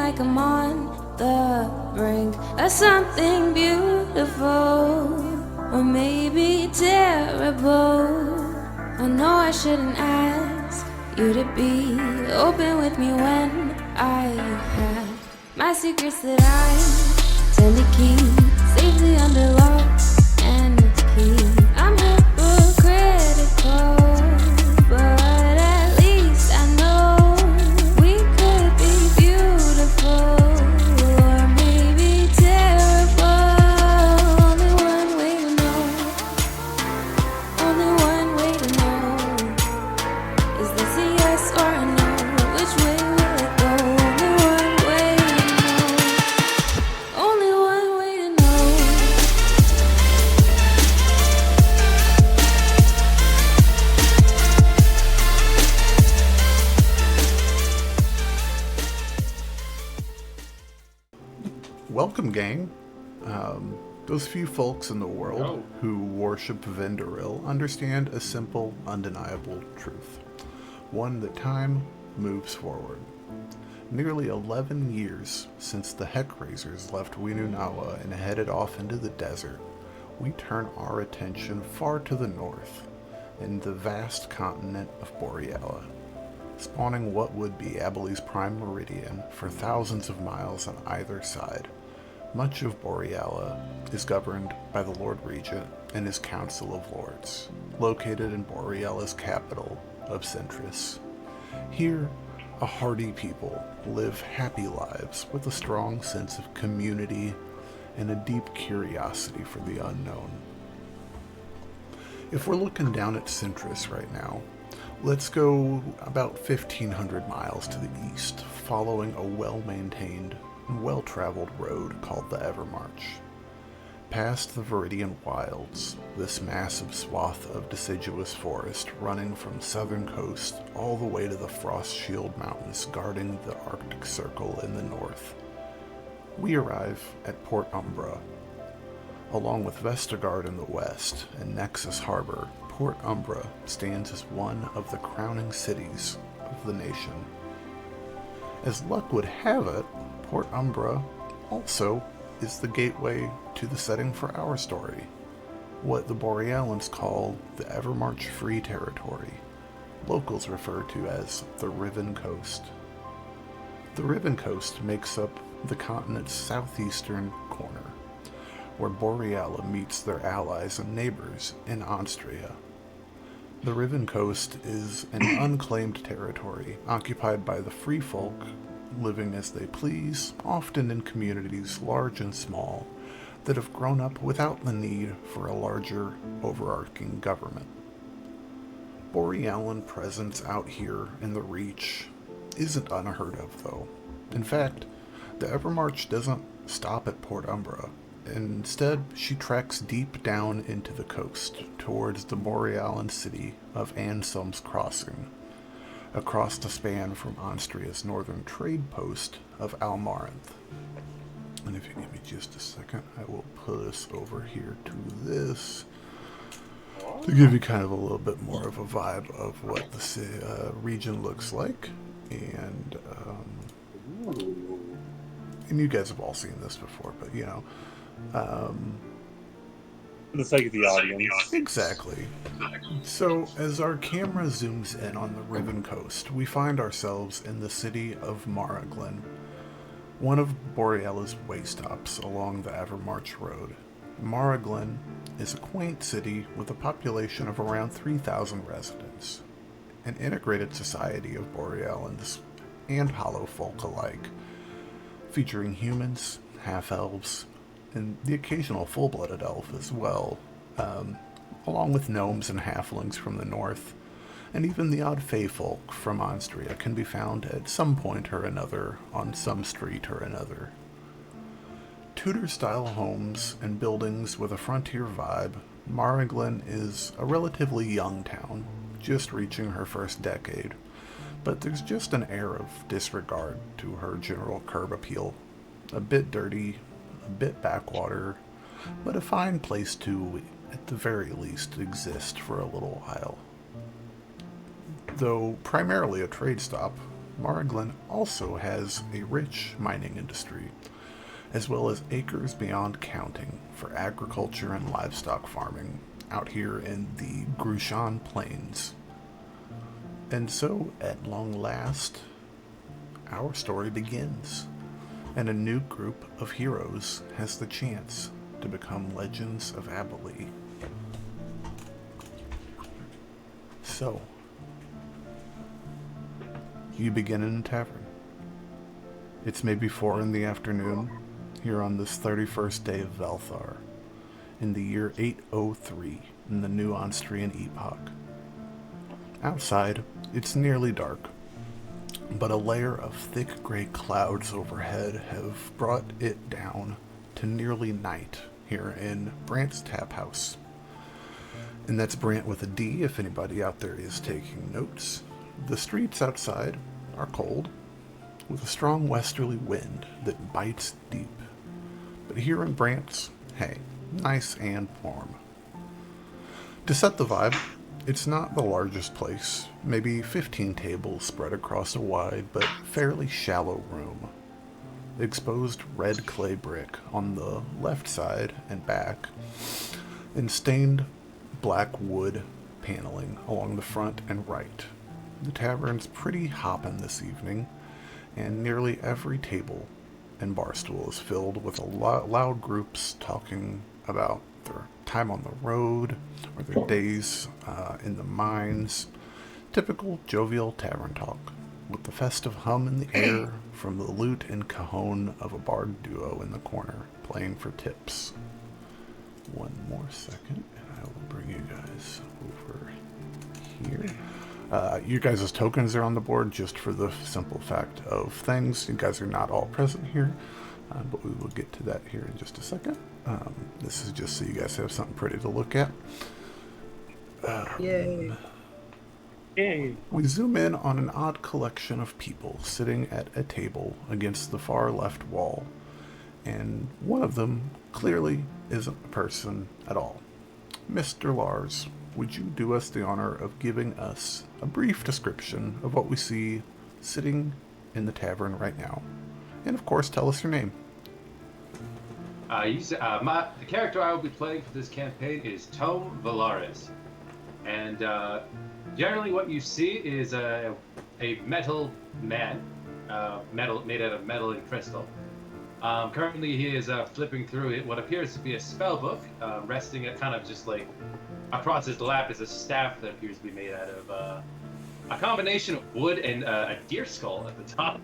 like I'm on the brink of something beautiful, or maybe terrible. I know I shouldn't ask you to be open with me when I have my secrets that I tend to keep safely under lock and key. I'm hypocritical, but at least I know we could be beautiful, or maybe terrible. Only one way to know. Only one way to know. Is this a yes or a no? Which way will it go? Only one way to know. Only one way to know. Welcome, gang. Those few folks in the world who worship Vendoril understand a simple, undeniable truth. One that time moves forward. Nearly 11 years since the HeckRazors left Winunawa and headed off into the desert, we turn our attention far to the north, in the vast continent of Borealia, spawning what would be Abhaile's prime meridian for thousands of miles on either side. Much of Borealia is governed by the Lord Regent and his Council of Lords, located in Borealia's capital of Centris. Here, a hardy people live happy lives with a strong sense of community and a deep curiosity for the unknown. If we're looking down at Centris right now, let's go about 1,500 miles to the east, following a well-maintained and well-traveled road called the Evermarch. Past the Viridian Wilds, this massive swath of deciduous forest running from southern coast all the way to the Frost Shield Mountains guarding the Arctic Circle in the north, we arrive at Port Umbra. Along with Vestergaard in the west and Nexus Harbor, Port Umbra stands as one of the crowning cities of the nation. As luck would have it, Port Umbra also is the gateway to the setting for our story, what the Borealians call the Evermarch Free Territory, locals refer to as the Riven Coast. The Riven Coast makes up the continent's southeastern corner, where Borealia meets their allies and neighbors in Austria. The Riven Coast is an unclaimed territory occupied by the free folk, living as they please, often in communities large and small, that have grown up without the need for a larger, overarching government. Borealan presence out here in the Reach isn't unheard of, though. In fact, the Evermarch doesn't stop at Port Umbra. Instead, she treks deep down into the coast, towards the Borealan city of Anselm's Crossing, across the span from Austria's northern trade post of Almarinth. And if you give me just a second, I will put us over here to this to give you kind of a little bit more of a vibe of what the region looks like. And you guys have all seen this before, but you know, for the sake of the audience. Exactly. So, as our camera zooms in on the Riven Coast, we find ourselves in the city of Maraglen, one of Borealia's way stops along the Evermarch Road. Maraglen is a quaint city with a population of around 3,000 residents, an integrated society of Borealians and hollow folk alike, featuring humans, half-elves, and the occasional full-blooded elf as well, along with gnomes and halflings from the north, and even the odd fey folk from Austria can be found at some point or another on some street or another. Tudor-style homes and buildings with a frontier vibe, Maraglen is a relatively young town, just reaching her first decade, but there's just an air of disregard to her general curb appeal. A bit dirty, a bit backwater, but a fine place to, at the very least, exist for a little while. Though primarily a trade stop, Marglen also has a rich mining industry, as well as acres beyond counting for agriculture and livestock farming out here in the Grushan Plains. And so, at long last, our story begins, and a new group of heroes has the chance to become legends of Abhaile. So, you begin in a tavern. It's maybe 4 in the afternoon, here on this 31st day of Velthar, in the year 803 in the New Onstrian Epoch. Outside, it's nearly dark, but a layer of thick gray clouds overhead have brought it down to nearly night here in Brant's Tap House. And that's Brant with a D if anybody out there is taking notes. The streets outside are cold, with a strong westerly wind that bites deep. But here in Brant's, hey, nice and warm. To set the vibe, it's not the largest place, maybe 15 tables spread across a wide but fairly shallow room. Exposed red clay brick on the left side and back, and stained black wood paneling along the front and right. The tavern's pretty hoppin' this evening, and nearly every table and bar stool is filled with loud groups talking about their time on the road or their days in the mines. Typical jovial tavern talk, with the festive hum in the air from the lute and cajon of a bard duo in the corner playing for tips. One more second, and I will bring you guys over here. You guys' tokens are on the board just for the simple fact of things. You guys are not all present here, but we will get to that here in just a second. This is just so you guys have something pretty to look at. Yay. Yay. We zoom in on an odd collection of people sitting at a table against the far left wall, and one of them clearly isn't a person at all. Mr. Lars, would you do us the honor of giving us a brief description of what we see sitting in the tavern right now? And of course, tell us your name. The character I will be playing for this campaign is Tome Valaris. And generally what you see is a metal man, made out of metal and crystal. Currently he is flipping through what appears to be a spell book, resting at kind of just like across his lap is a staff that appears to be made out of a combination of wood and a deer skull at the top.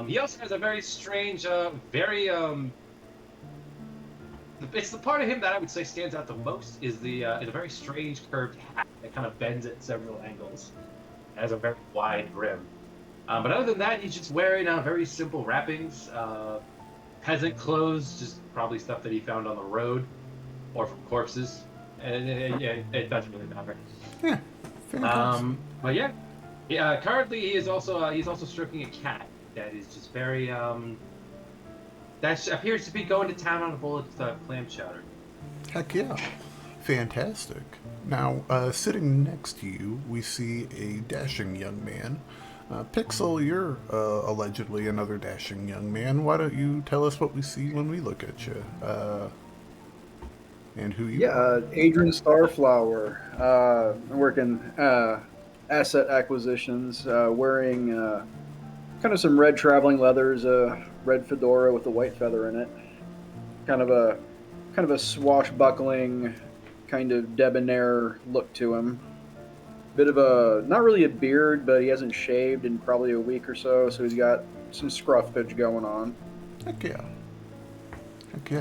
He also has a very strange, it's the part of him that I would say stands out the most is is a very strange curved hat that kind of bends at several angles. It has a very wide brim. But other than that, he's just wearing very simple wrappings, peasant clothes, just probably stuff that he found on the road or from corpses. And it doesn't really matter. Yeah, fantastic. But yeah. Currently he's also stroking a cat that is just very that appears to be going to town on a bowl of clam chowder. Heck yeah. Fantastic. Now, sitting next to you, we see a dashing young man. Pixel, you're allegedly another dashing young man. Why don't you tell us what we see when we look at you? And who you are? Adrian Starflower. I'm working asset acquisitions, wearing kind of some red traveling leathers, a red fedora with a white feather in it. Kind of a swashbuckling, kind of debonair look to him. Bit of not really a beard, but he hasn't shaved in probably a week or so, so he's got some scruffage going on. Heck yeah.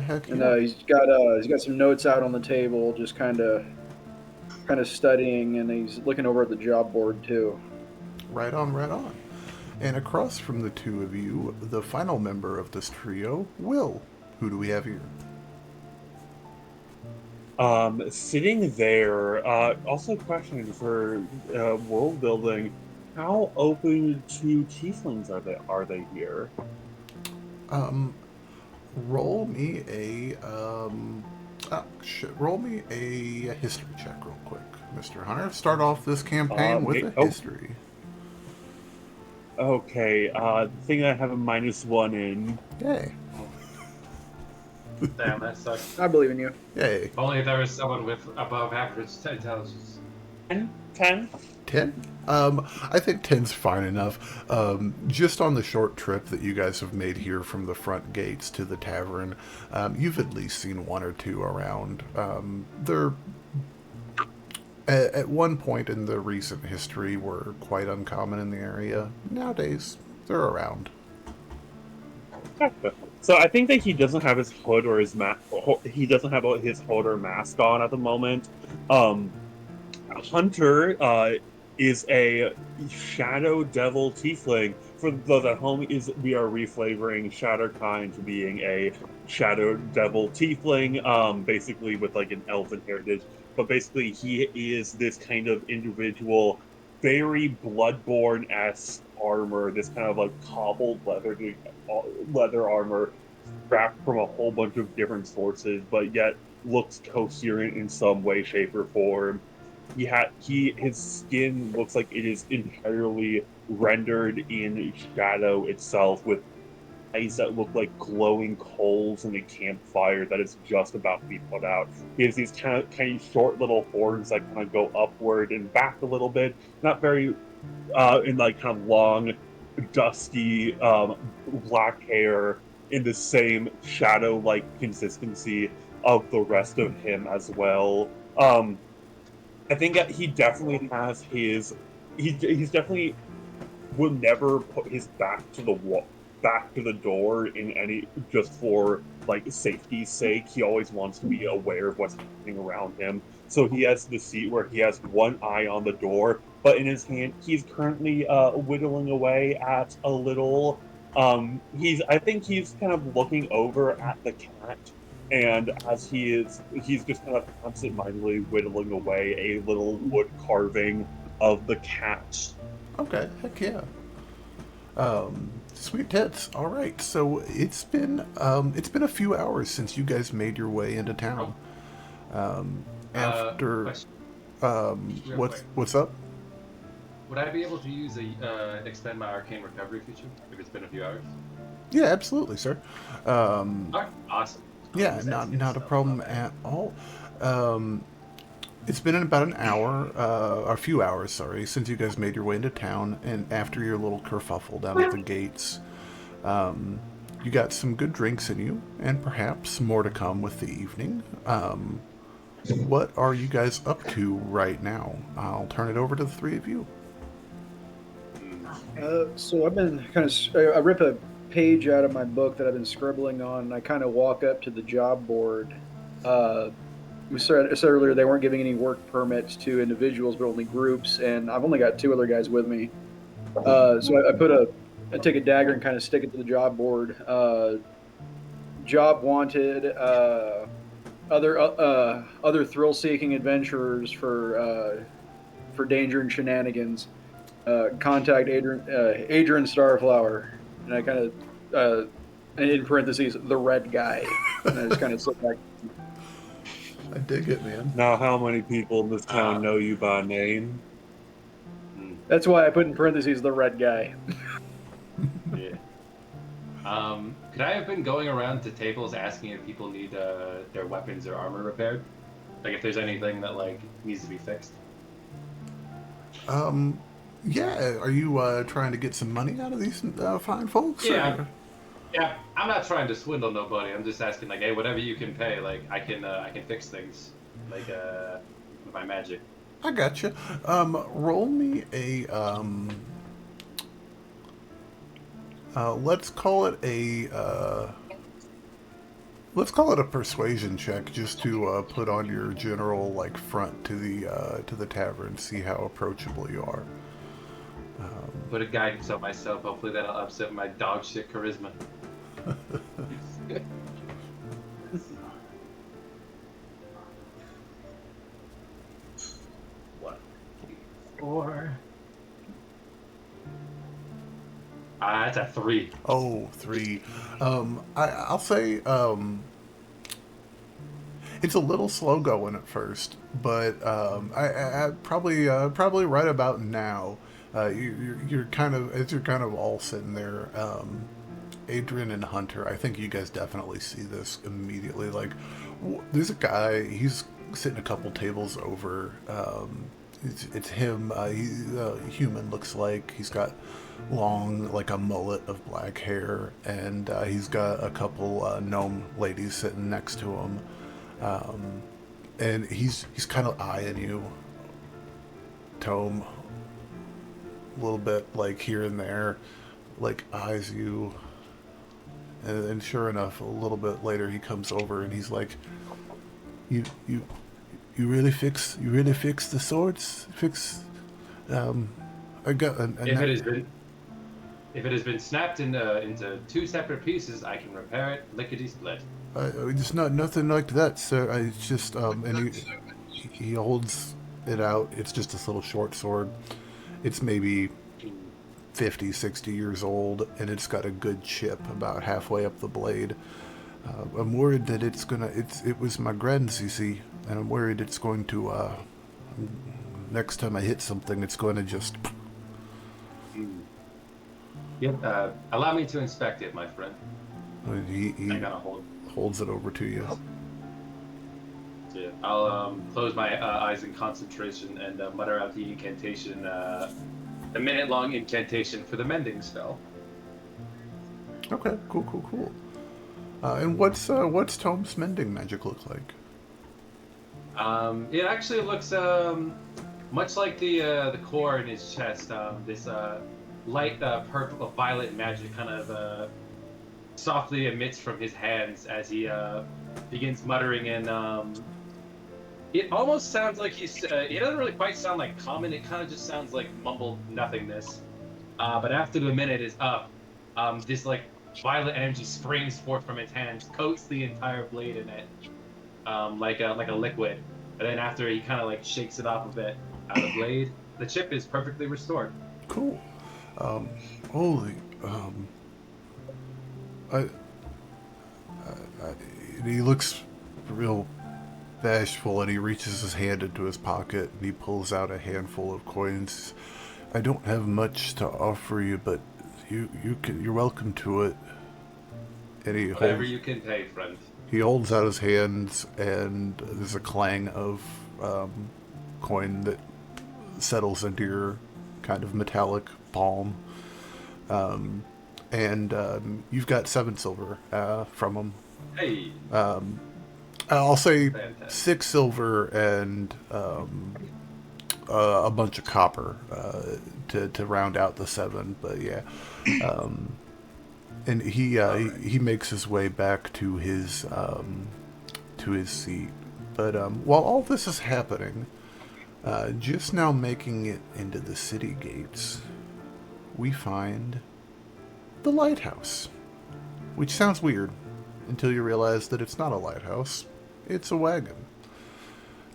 Heck yeah. And he's got some notes out on the table, just kind of studying, and he's looking over at the job board too. Right on. And across from the two of you, the final member of this trio, Will. Who do we have here? Sitting there, also a question for world building. How open to tieflings are they here? Roll me a history check real quick, Mr. Hunter. Start off this campaign with a history. Okay, the thing I have a -1 in. Yay. Damn, that sucks. I believe in you. Yay. Only if there was someone with above average intelligence. 10? 10? I think 10's fine enough. Just on the short trip that you guys have made here from the front gates to the tavern, you've at least seen one or two around. They're at one point in the recent history were quite uncommon in the area. Nowadays, they're around. Gotcha. So I think that he doesn't have his hood or his he doesn't have his hood or mask on at the moment. Hunter is a shadow devil tiefling. For those at home, we are reflavoring Shatterkind to being a shadow devil tiefling, basically with like an elven heritage. But basically, he is this kind of individual, very Bloodborne-esque armor, this kind of like cobbled leather armor, wrapped from a whole bunch of different sources, but yet looks coherent in some way, shape, or form. His skin looks like it is entirely rendered in shadow itself, with eyes that look like glowing coals in a campfire that is just about to be put out. He has these kind of short little horns that kind of go upward and back a little bit, not very in like kind of long, dusty black hair in the same shadow-like consistency of the rest of him as well. I think that he definitely has he's definitely will never put his back to the wall, back to the door in any, just for like safety's sake. He always wants to be aware of what's happening around him. So he has the seat where he has one eye on the door, but in his hand he's currently whittling away at a little. I think he's kind of looking over at the cat, and as he's just kind of absent-mindedly whittling away a little wood carving of the cat. Okay, heck yeah. Sweet tits. All right, so it's been a few hours since you guys made your way into town. After Question. what's up? Would I be able to use extend my arcane recovery feature if it's been a few hours? Yeah, absolutely, sir. Alright, awesome. Yeah, not a problem at all. It's been about an hour, a few hours, sorry, since you guys made your way into town, and after your little kerfuffle down at the gates, you got some good drinks in you, and perhaps more to come with the evening. What are you guys up to right now? I'll turn it over to the three of you. So I've been I rip a page out of my book that I've been scribbling on, and I kind of walk up to the job board. We said earlier they weren't giving any work permits to individuals, but only groups, and I've only got two other guys with me. So I take a dagger and kind of stick it to the job board. Job wanted, other thrill-seeking adventurers for danger and shenanigans. Contact Adrian Starflower, and I kind of, in parentheses, the red guy, and I just kind of slip back. I dig it, man. Now, how many people in this town know you by name? That's why I put in parentheses the red guy. Yeah. Could I have been going around to tables asking if people need their weapons or armor repaired? Like if there's anything that like needs to be fixed? Yeah, are you trying to get some money out of these fine folks? Yeah. Or? Yeah, I'm not trying to swindle nobody. I'm just asking, like, hey, whatever you can pay, like, I can fix things, like, with my magic. I gotcha. Roll me a let's call it a persuasion check, just to put on your general like front to the tavern, see how approachable you are. Put a guidance on myself. Hopefully that'll upset my dog shit charisma. What? 4. That's a 3. Oh, 3. I'll say it's a little slow going at first, but I probably right about now You're kind of, as you're kind of all sitting there, Adrian and Hunter, I think you guys definitely see this immediately. Like, there's a guy, he's sitting a couple tables over. It's him. He's human, looks like. He's got long, like a mullet of black hair, and he's got a couple gnome ladies sitting next to him. And he's kind of eyeing you, Tome, a little bit, like here and there, like eyes you. And sure enough, a little bit later, he comes over and he's like, "You really fix the swords? I got an If it has been snapped into two separate pieces, I can repair it lickety split. It's not nothing like that, sir. It's just and he holds it out. It's just this little short sword. It's maybe 50, 60 years old, and it's got a good chip about halfway up the blade. I'm worried that it was my grand's, you see, and I'm worried it's going to, next time I hit something, it's going to just... Yep, allow me to inspect it, my friend. He I gotta holds it over to you. Yeah, I'll close my eyes in concentration and mutter out the incantation, the minute-long incantation for the mending spell. Okay, cool. And what's Tome's mending magic look like? It actually looks much like the core in his chest. This light purple, violet magic kind of softly emits from his hands as he begins muttering, and it almost sounds like he's. It doesn't really quite sound like common. It kind of just sounds like mumbled nothingness. But after the minute is up, this like violet energy springs forth from his hands, coats the entire blade in it, like a liquid. And then after he kind of like shakes it off a bit out of the blade, the chip is perfectly restored. Cool. He looks real bashful, and he reaches his hand into his pocket and he pulls out a handful of coins. I don't have much to offer you, but you're welcome to it. And Whatever you can pay, friend. He holds out his hands, and there's a clang of coin that settles into your kind of metallic palm. You've got 7 silver from him. Hey. I'll say Fantastic. 6 silver and a bunch of copper to round out the 7. But yeah, and he makes his way back to his seat. But while all this is happening, just now making it into the city gates, we find the lighthouse, which sounds weird until you realize that it's not a lighthouse. It's a wagon.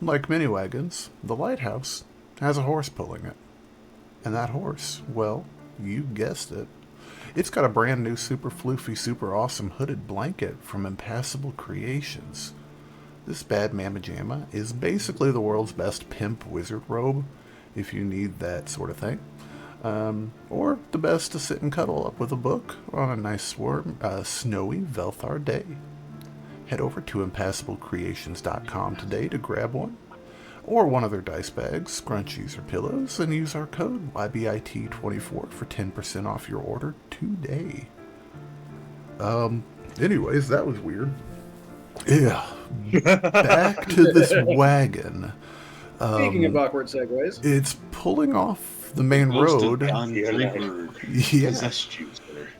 Like many wagons, the lighthouse has a horse pulling it. And that horse, well, you guessed it. It's got a brand new super floofy, super awesome hooded blanket from Impassable Creations. This bad mamma jamma is basically the world's best pimp wizard robe, if you need that sort of thing. Or the best to sit and cuddle up with a book on a nice warm, snowy Velthar day. Head over to impassablecreations.com today to grab one, or one of their dice bags, scrunchies, or pillows, and use our code YBIT24 for 10% off your order today. Anyways, that was weird. Yeah. Back to this wagon. Speaking of awkward segues, It's pulling off the main road. Yeah.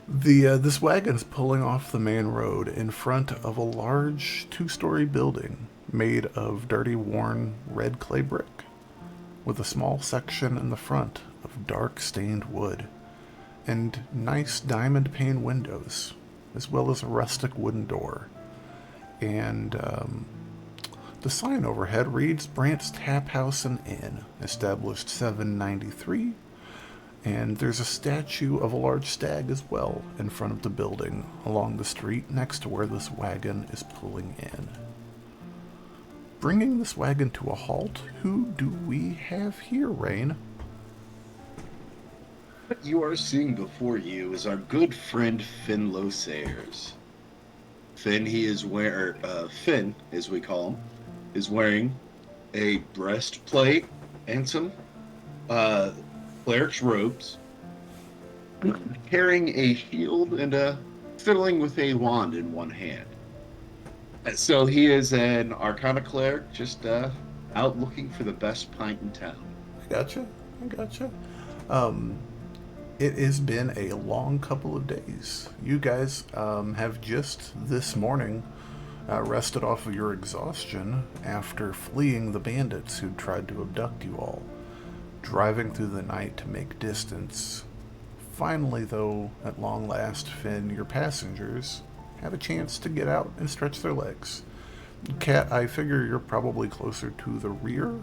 This wagon's pulling off the main road in front of a large 2-story building made of dirty, worn red clay brick, with a small section in the front of dark stained wood, and nice diamond pane windows, as well as a rustic wooden door. And the sign overhead reads Brant's Tap House and Inn, established 793. And there's a statue of a large stag as well in front of the building along the street next to where this wagon is pulling in. Bringing this wagon to a halt, who do we have here, Rain? What you are seeing before you is our good friend Finn Losayers. Finn, Finn, as we call him, is wearing a breastplate and some cleric's robes, carrying a shield and fiddling with a wand in one hand. So he is an Arcana cleric, just out looking for the best pint in town. I gotcha. It has been a long couple of days. You guys have just this morning rested off of your exhaustion after fleeing the bandits who tried to abduct you all, driving through the night to make distance. Finally, though, at long last, Finn, your passengers have a chance to get out and stretch their legs. Kat, I figure you're probably closer to the rear.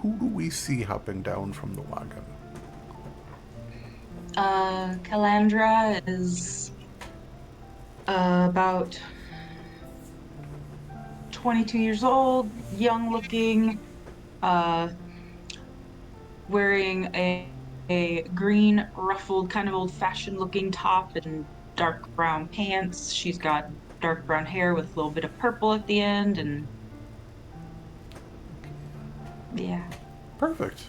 Who do we see hopping down from the wagon? Calandra is about 22 years old, young looking, wearing a green ruffled kind of old-fashioned looking top and dark brown pants. She's got dark brown hair with a little bit of purple at the end, and yeah. Perfect.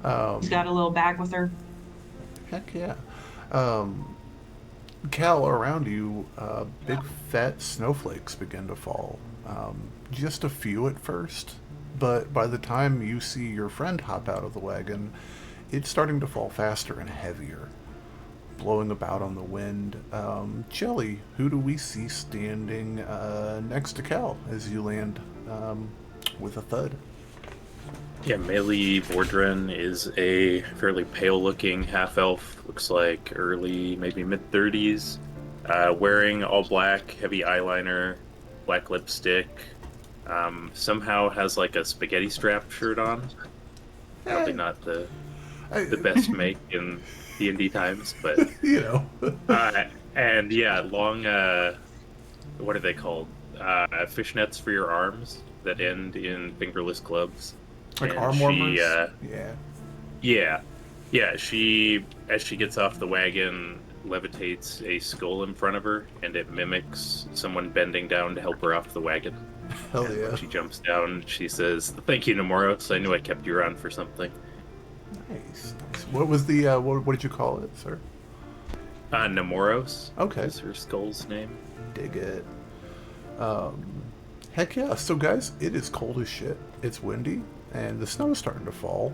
She's got a little bag with her. Heck yeah. Cal, around you, big fat snowflakes begin to fall. Just a few at first, but by the time you see your friend hop out of the wagon, it's starting to fall faster and heavier, blowing about on the wind. Jelly, who do we see standing next to Cal as you land with a thud? Yeah, Melee Vordren is a fairly pale-looking half-elf, looks like early, maybe mid-30s, wearing all black, heavy eyeliner, black lipstick, somehow has like a spaghetti strap shirt on. Probably not the best make in D&D times, but... you know. And yeah, long, what are they called? Fishnets for your arms that end in fingerless gloves. Like and arm warmers? Yeah. As she gets off the wagon, levitates a skull in front of her, and it mimics someone bending down to help her off the wagon. Hell and yeah. When she jumps down, she says, "Thank you, Nemoros. I knew I kept you around for something." Nice. What was the, what did you call it, sir? Nemoros. Okay. Is her skull's name. Dig it. Heck yeah. So guys, it is cold as shit. It's windy, and the snow is starting to fall.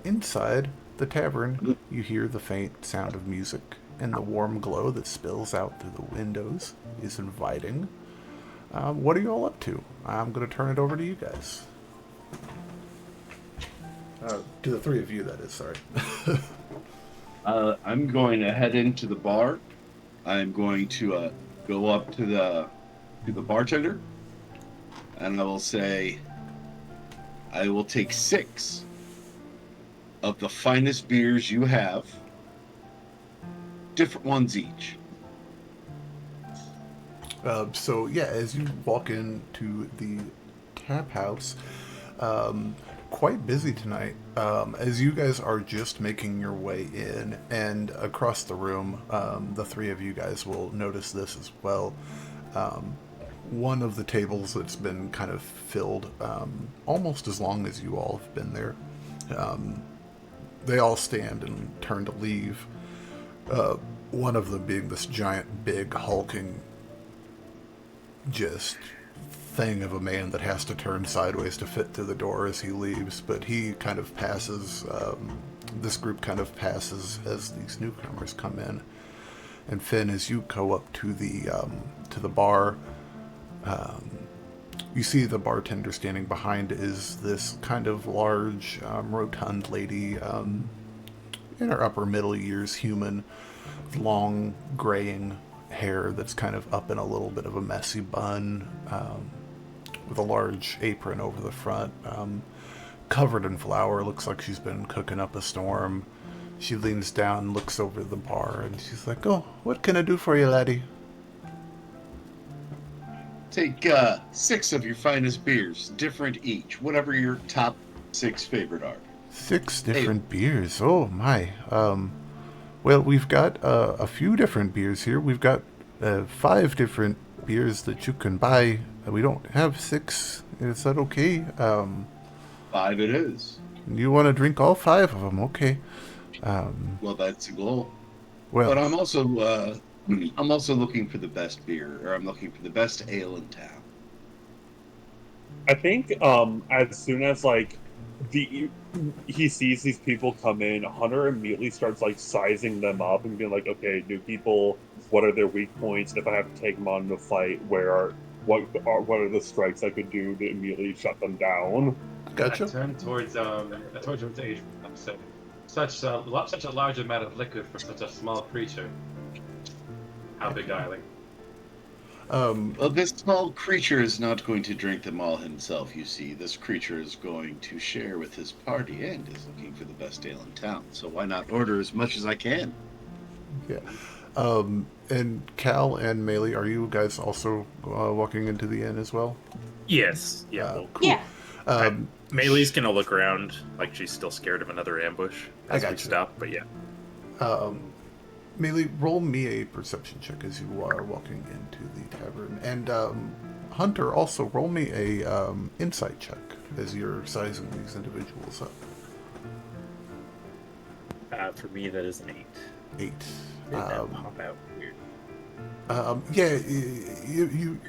Inside the tavern, you hear the faint sound of music, and the warm glow that spills out through the windows is inviting. What are you all up to? I'm going to turn it over to you guys. To the three of you, that is, sorry. I'm going to head into the bar. I'm going to go up to the bartender, and I will say, I will take 6 of the finest beers you have, different ones each. So yeah, as you walk into the tap house, quite busy tonight. As you guys are just making your way in, and across the room, the three of you guys will notice this as well. One of the tables that's been kind of filled almost as long as you all have been there. They all stand and turn to leave. One of them being this giant, big, hulking, just thing of a man that has to turn sideways to fit through the door as he leaves. But he kind of passes, this group kind of passes as these newcomers come in. And Finn, as you go up to the bar, you see the bartender standing behind is this kind of large, rotund lady, in her upper middle years, human, with long graying hair that's kind of up in a little bit of a messy bun, with a large apron over the front, covered in flour. Looks like she's been cooking up a storm. She leans down, looks over the bar, and she's like, "Oh, what can I do for you, laddie?" Take 6 of your finest beers, different each, whatever your top 6 favorite are. 6 different beers. Oh my. Well, we've got a few different beers here. We've got 5 different beers that you can buy. We don't have 6. Is that okay? 5 it is. You want to drink all 5 of them? Okay. Well, that's the goal. Well, But I'm also looking for the best beer, or I'm looking for the best ale in town. I think as soon as like he sees these people come in, Hunter immediately starts like sizing them up and being like, okay, new people, what are their weak points? If I have to take them on in a fight, what are the strikes I could do to immediately shut them down? gotcha. I turn towards Adrian. So, such a large amount of liquid for such a small creature. How beguiling. Well, this small creature is not going to drink them all himself, you see. This creature is going to share with his party and is looking for the best ale in town. So why not order as much as I can? Yeah. And Cal and Melee, are you guys also walking into the inn as well? Yes. Yeah. Well, Cool. Yeah. Melee's gonna look around like she's still scared of another ambush I as we gotcha. stop. But yeah. Melee, roll me a perception check as you are walking into the tavern. And Hunter, also roll me a insight check as you're sizing these individuals up. For me, that is an 8. 8. Did that pop out weird? Yeah,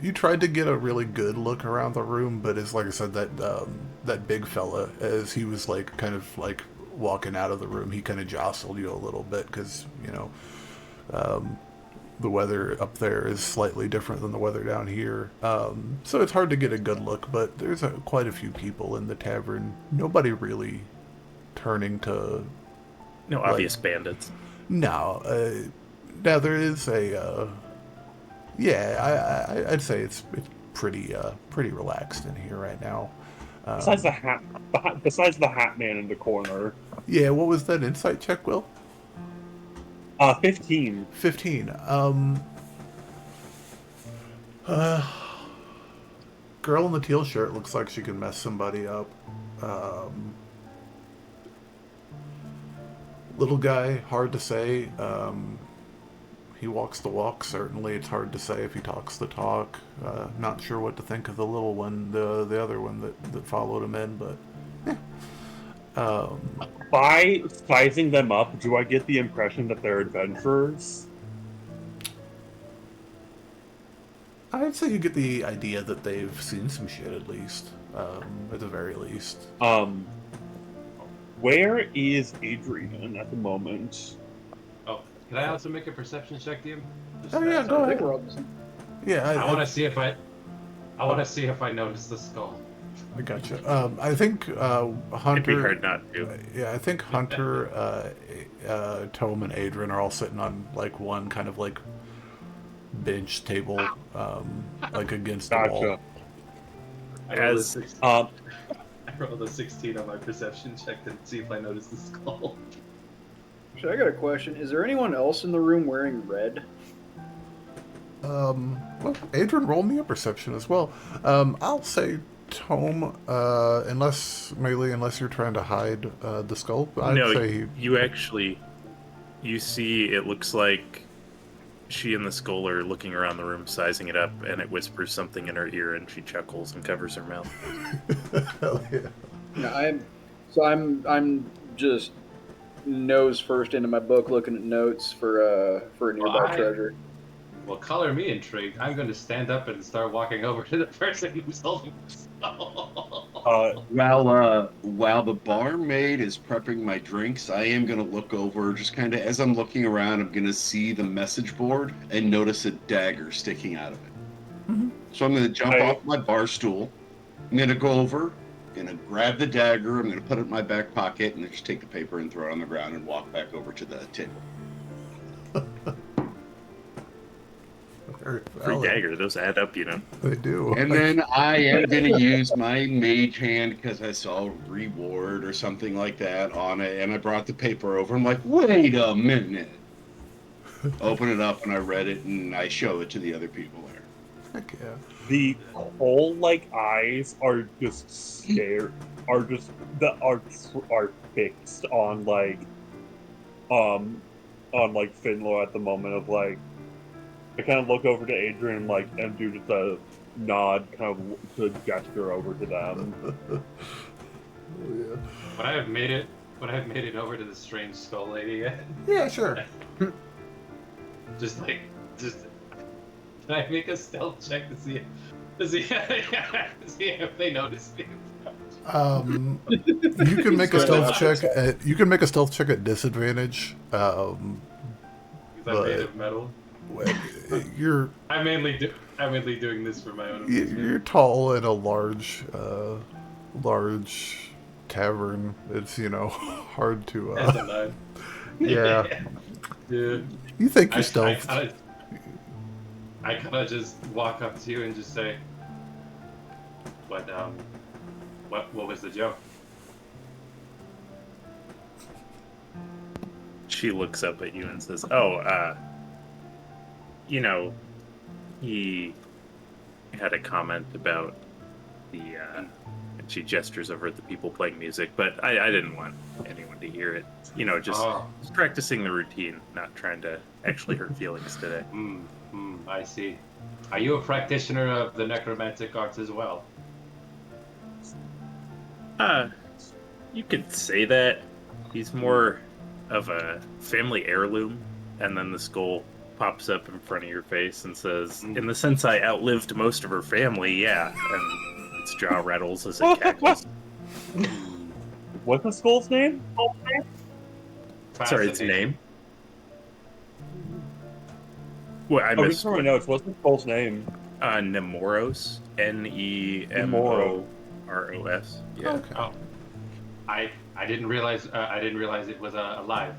you tried to get a really good look around the room, but it's like I said, that big fella, as he was like kind of like walking out of the room, he kind of jostled you a little bit because the weather up there is slightly different than the weather down here, so it's hard to get a good look. But there's quite a few people in the tavern. Nobody really turning to No obvious bandits. no. Now there is a I'd say it's pretty relaxed in here right now. Besides the hat man in the corner. Yeah, what was that insight check, Will? 15. 15. Girl in the teal shirt looks like she can mess somebody up. Little guy, hard to say. He walks the walk, certainly. It's hard to say if he talks the talk. Not sure what to think of the little one, the other one that followed him in, but By sizing them up, do I get the impression that they're adventurers? I'd say you get the idea that they've seen some shit at least, at the very least. Where is Adrian at the moment? Oh, can I also make a perception check, DM? Oh yeah, go I think ahead. we're all the same. Yeah, I want to see if I notice the skull. I gotcha. I think Hunter. It'd be hard not to. Yeah, I think Hunter, Tome, and Adrian are all sitting on like one kind of like bench table, like against the wall. Gotcha. I rolled a 16 on my perception check to see if I notice the skull. So I got a question. Is there anyone else in the room wearing red? Well, Adrian, roll me a perception as well. I'll say Tome, unless you're trying to hide the skull. I'd say you see it looks like she and the skull are looking around the room, sizing it up, and it whispers something in her ear, and she chuckles and covers her mouth. Hell yeah. No, I'm just nose first into my book, looking at notes for a nearby treasure. Well, color me intrigued. I'm going to stand up and start walking over to the person who's holding the skull. While the barmaid is prepping my drinks, I am going to look over, just kind of as I'm looking around, I'm going to see the message board and notice a dagger sticking out of it. Mm-hmm. So I'm going to jump off my bar stool. I'm going to go over, going to grab the dagger, I'm going to put it in my back pocket, and then just take the paper and throw it on the ground and walk back over to the table. Free dagger, those add up, you know. They do. And then I am going to use my mage hand because I saw reward or something like that on it, and I brought the paper over. I'm like, wait a minute. Open it up, and I read it, and I show it to the other people there. Heck yeah. The coal-like eyes are just scared. Are fixed on like on like Finlow at the moment of like I kind of look over to Adrian and do just a nod, kind of to gesture over to them. Oh, yeah. Would I have made it over to the strange skull lady yet? Yeah, sure. Just can I make a stealth check to see if they notice me? You can make a stealth check at disadvantage. Because I'm made of metal. I'm mainly doing this for my own amusement. You're tall in a large tavern. It's hard to. That's a nine. Yeah. Yeah. You think you're stealth? I kind of just walk up to you and just say, what was the joke? She looks up at you and says, he had a comment about the, and she gestures over at the people playing music, but I didn't want anyone to hear it. Just practicing the routine, not trying to actually hurt feelings today. I see. Are you a practitioner of the necromantic arts as well? You could say that. He's more of a family heirloom, and then the skull pops up in front of your face and says, in the sense I outlived most of her family, yeah. And its jaw rattles as it cackles. What's the skull's name? Sorry, its name? Well, I missed. My notes. What's the skull's name? Nemoros. Nemoros. Yeah. Okay. Oh, I didn't realize it was alive.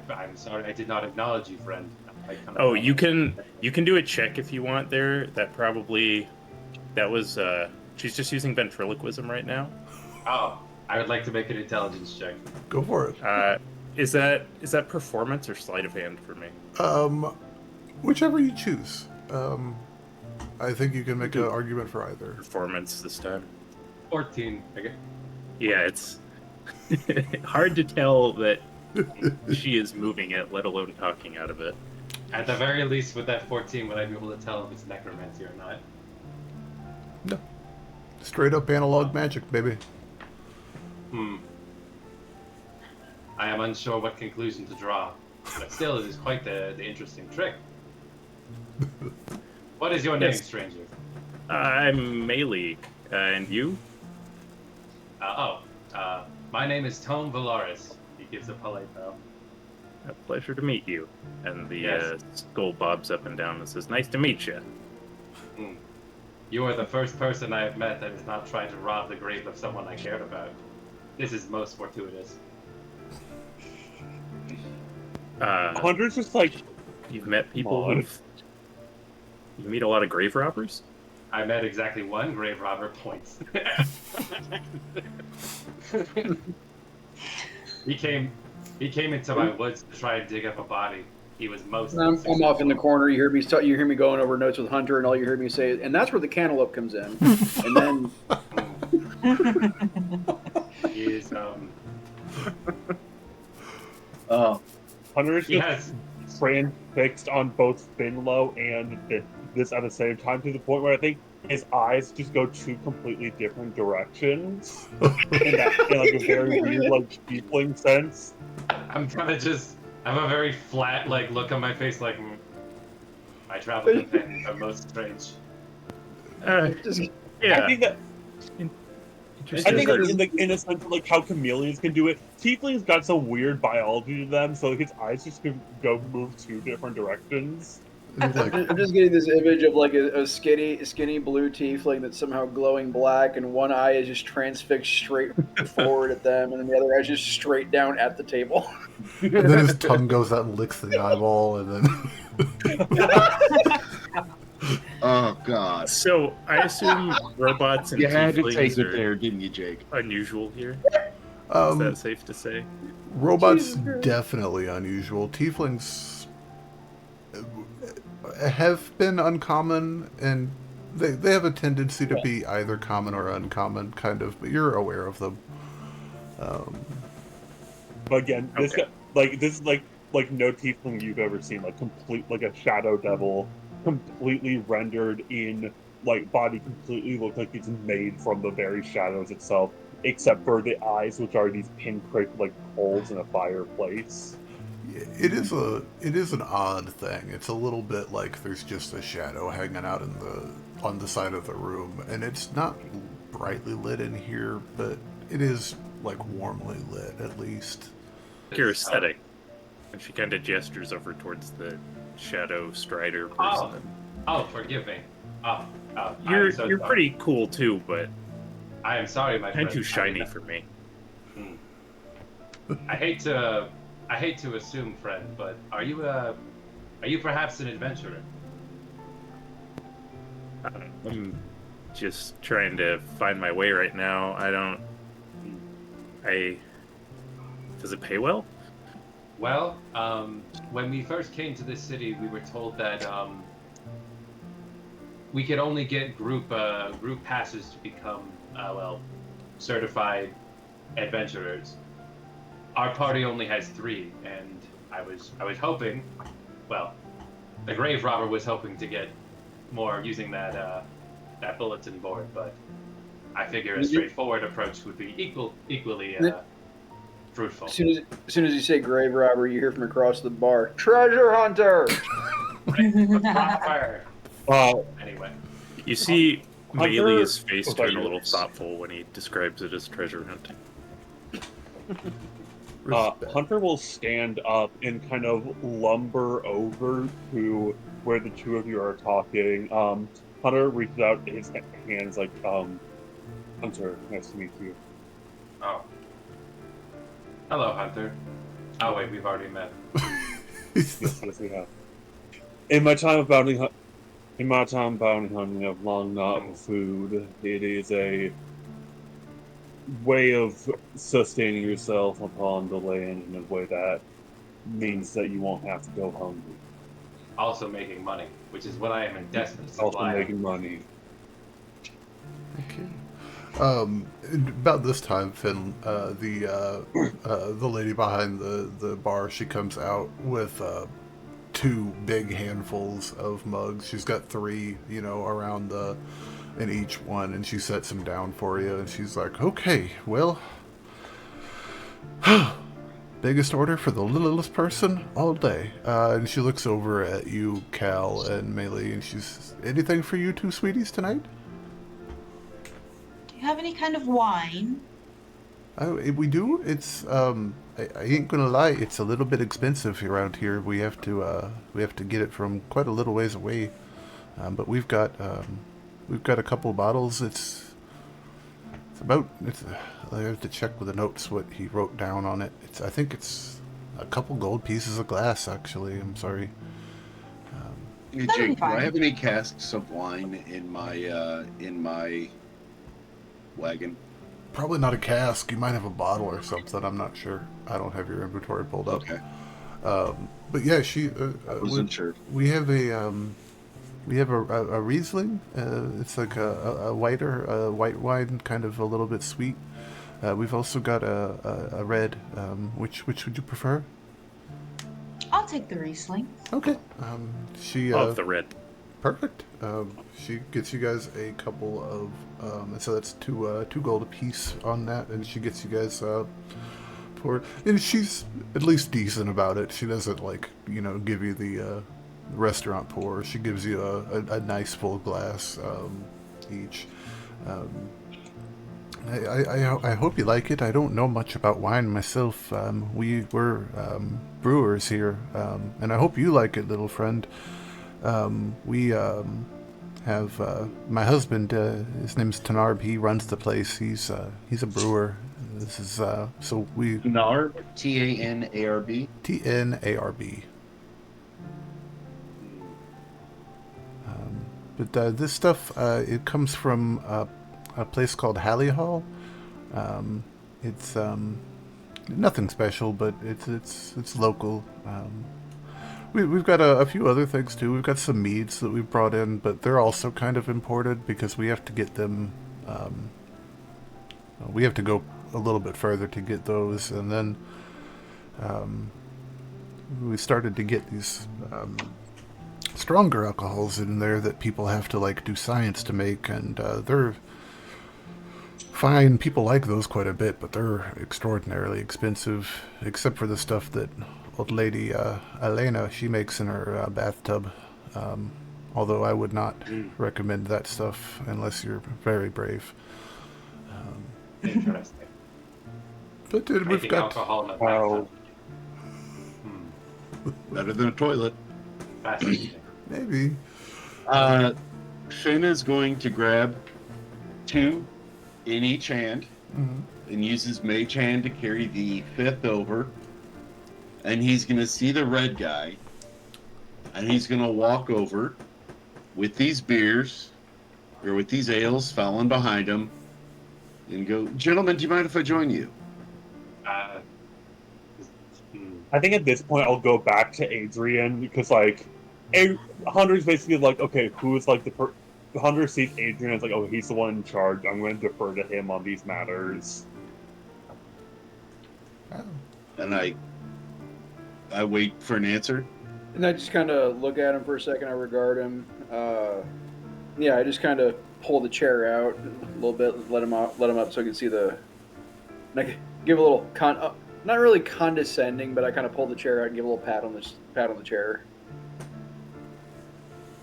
I'm sorry, I did not acknowledge you, friend. You can do a check if you want there. She's just using ventriloquism right now. Oh, I would like to make an intelligence check. Go for it. Is that performance or sleight of hand for me? Whichever you choose. I think you can make an argument for either. Performance this time. 14. Okay. Yeah, it's hard to tell that she is moving it, let alone talking out of it. At the very least, with that 14, would I be able to tell if it's necromancy or not? No. Straight up analog magic, baby. I am unsure what conclusion to draw, but still, it is quite the interesting trick. What is your name, stranger? I'm Melee, and you? My name is Tome Valaris. He gives a polite bow. A pleasure to meet you. And the Yes. skull bobs up and down and says, nice to meet you. You are the first person I have met that has not tried to rob the grave of someone I cared about. This is most fortuitous. Hunter's just like... You've met people You meet a lot of grave robbers? I met exactly one grave robber, points. He came into my woods to try and dig up a body. He was most. I'm off in the corner. You hear me going over notes with Hunter, and all you hear me say, and that's where the cantaloupe comes in. And then he is Hunter's just transfixed on both Finlow and this at the same time, to the point where I think his eyes just go two completely different directions in like a very weird, like tiefling sense. I'm a very flat look on my face, like my travel companions are most strange. Yeah. I think that in a sense, like how chameleons can do it, tieflings got some weird biology to them, so his eyes just can move two different directions. I'm just getting this image of like a skinny blue tiefling that's somehow glowing black, and one eye is just transfixed straight forward at them, and then the other eye is just straight down at the table. And then his tongue goes out and licks the eyeball, and then... Oh, God. So, I assume robots and You had to take tieflings it are there, didn't you, Jake? unusual here. Is that safe to say? Robots definitely unusual. Tieflings have been uncommon, and they have a tendency to be either common or uncommon, kind of, but you're aware of them. But again, this is like like no tiefling you've ever seen, like complete like a shadow devil, completely rendered in like body completely look like it's made from the very shadows itself, except for the eyes, which are these pinprick like coals in a fireplace. It is an odd thing. It's a little bit like there's just a shadow hanging out on the side of the room, and it's not brightly lit in here, but it is like warmly lit at least. Your aesthetic. And she kind of gestures over towards the shadow strider person. Forgive me. Oh, You're so you're sorry. pretty cool too, but I am sorry, my kind friend. too shiny for me. I hate to assume, friend, but are you perhaps an adventurer? I'm just trying to find my way right now. Does it pay well? Well, when we first came to this city, we were told that we could only get group passes to become certified adventurers. Our party only has 3, and I was hoping, well, the grave robber was hoping to get more using that bulletin board, but I figure a straightforward approach would be equally fruitful. As soon as you say grave robber, you hear from across the bar, treasure hunter. Anyway, You see Hunter- Maylee's face Oh, turn a little yours. thoughtful when he describes it as treasure hunting. Hunter will stand up and kind of lumber over to where the two of you are talking. Hunter reaches out his hands like, Hunter, nice to meet you. oh, hello, Hunter. Oh wait, we've already met. Yes, we have. In my time of bounty hunting, I've long not for food. It is a way of sustaining yourself upon the land in a way that means that you won't have to go hungry. Also making money, which is what I am in desperate Also supply of. making money. Okay. About this time, Finn, the lady behind the bar, she comes out with 2 big handfuls of mugs. She's got 3, around in each one, and she sets them down for you. And she's like, "Okay, well, biggest order for the littlest person all day." And she looks over at you, Cal, and Melee, and she's, "Anything for you 2 sweeties tonight?" Do you have any kind of wine? Oh, we do. It's I ain't gonna lie. It's a little bit expensive around here. We have to get it from quite a little ways away. But we've got a couple bottles. I have to check with the notes what he wrote down on it. I think it's a couple gold pieces of glass. Actually, I'm sorry. Hey, That'll be Jake, do I fine. have any casks of wine in my wagon? Probably not a cask. You might have a bottle or something. I'm not sure. I don't have your inventory pulled up. Okay, But yeah, I wasn't sure. we have a Riesling. It's like a white wine, kind of a little bit sweet. We've also got a red. Which would you prefer? I'll take the Riesling. Okay. She Of the red. perfect. She gets you guys a couple of. And so that's 2 gold apiece on that, and she gets you guys pour. And she's at least decent about it. She doesn't give you the restaurant pour. She gives you a nice full glass each. I hope you like it. I don't know much about wine myself. We're brewers here, and I hope you like it, little friend. We have my husband. His name's Tanarb. He runs the place. He's a brewer. This is so we Narb, Tanarb. TNARB. But this stuff, it comes from a place called Halley Hall. It's nothing special, but it's local. We've got a few other things too. We've got some meads that we've brought in, but they're also kind of imported because we have to get them. We have to go a little bit further to get those, and then we started to get these stronger alcohols in there that people have to like do science to make, and they're fine. People like those quite a bit, but they're extraordinarily expensive, except for the stuff that old lady Elena, she makes in her bathtub. Although I would not recommend that stuff unless you're very brave. Interesting. But we've Making got... alcohol in the Wow. bathtub. Better than a toilet. Fascinating. Maybe. Finn is going to grab 2 in each hand and use his mage hand to carry the 5th over. And he's going to see the red guy. And he's going to walk over with these beers, or with these ales following behind him, and go, "Gentlemen, do you mind if I join you?" I think at this point I'll go back to Adrian because like Hunter's basically like, okay, who is like the Hunter sees Adrian as like, oh, he's the one in charge. I'm going to defer to him on these matters. And I wait for an answer. And I just kind of look at him for a second. I regard him. Yeah, I just kind of pull the chair out a little bit, let him up so I can see the. And I give a little not really condescending, but I kind of pull the chair out and give a little pat on the chair.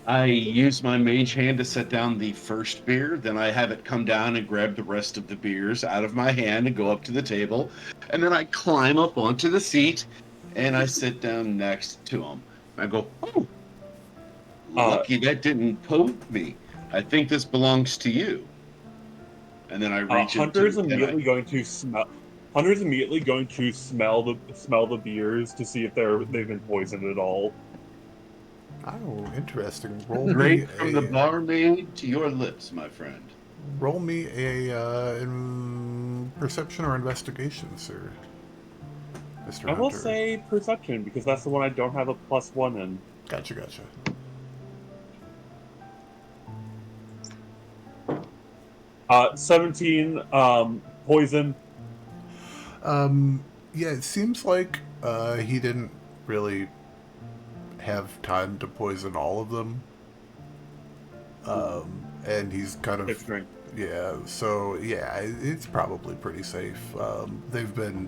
I use my mage hand to set down the first beer, then I have it come down and grab the rest of the beers out of my hand and go up to the table, and then I climb up onto the seat and I sit down next to him. I go, "Oh, lucky that didn't poke me. I think this belongs to you." And then I reach Hunter's immediately going to smell. Hunter's immediately going to smell the beers to see if they've been poisoned at all. Oh, interesting. Roll me Straight from the barmaid to your lips, my friend. Roll me a perception or investigation, sir. Mr. I will Hunter. say perception because that's the one I don't have a +1 in. Gotcha. 17 poison. Yeah, it seems like he didn't really have time to poison all of them. And he's kind of... Drink. Yeah, so, yeah, it's probably pretty safe. They've been...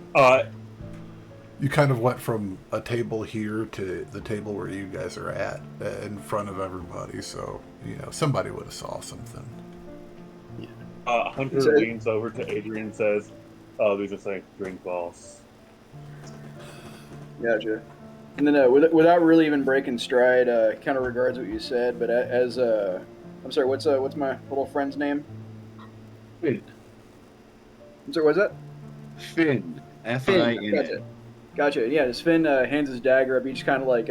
You kind of went from a table here to the table where you guys are at in front of everybody, so, you know, somebody would have saw something. Hunter leans over to Adrian and says, "Oh, these are saying drink, boss." Gotcha. And then, without really even breaking stride, kind of regards what you said, but as I'm sorry, what's my little friend's name? Finn. I'm sorry, what's that? Finn. F-I-N. Gotcha. Yeah, as Finn hands his dagger up, he just kind of like,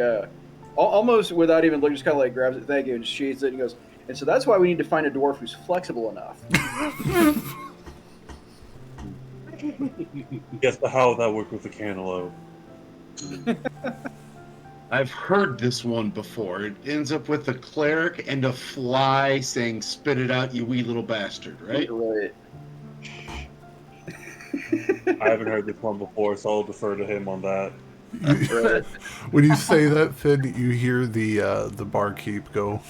almost without even looking, just kind of like grabs it, thank you, and sheathes it, and he goes, "And so that's why we need to find a dwarf who's flexible enough." Yes, but how would that work with the cantaloupe? I've heard this one before. It ends up with a cleric and a fly saying, "Spit it out, you wee little bastard," right? Right. I haven't heard this one before, so I'll defer to him on that. When you say that, Finn, you hear the barkeep go,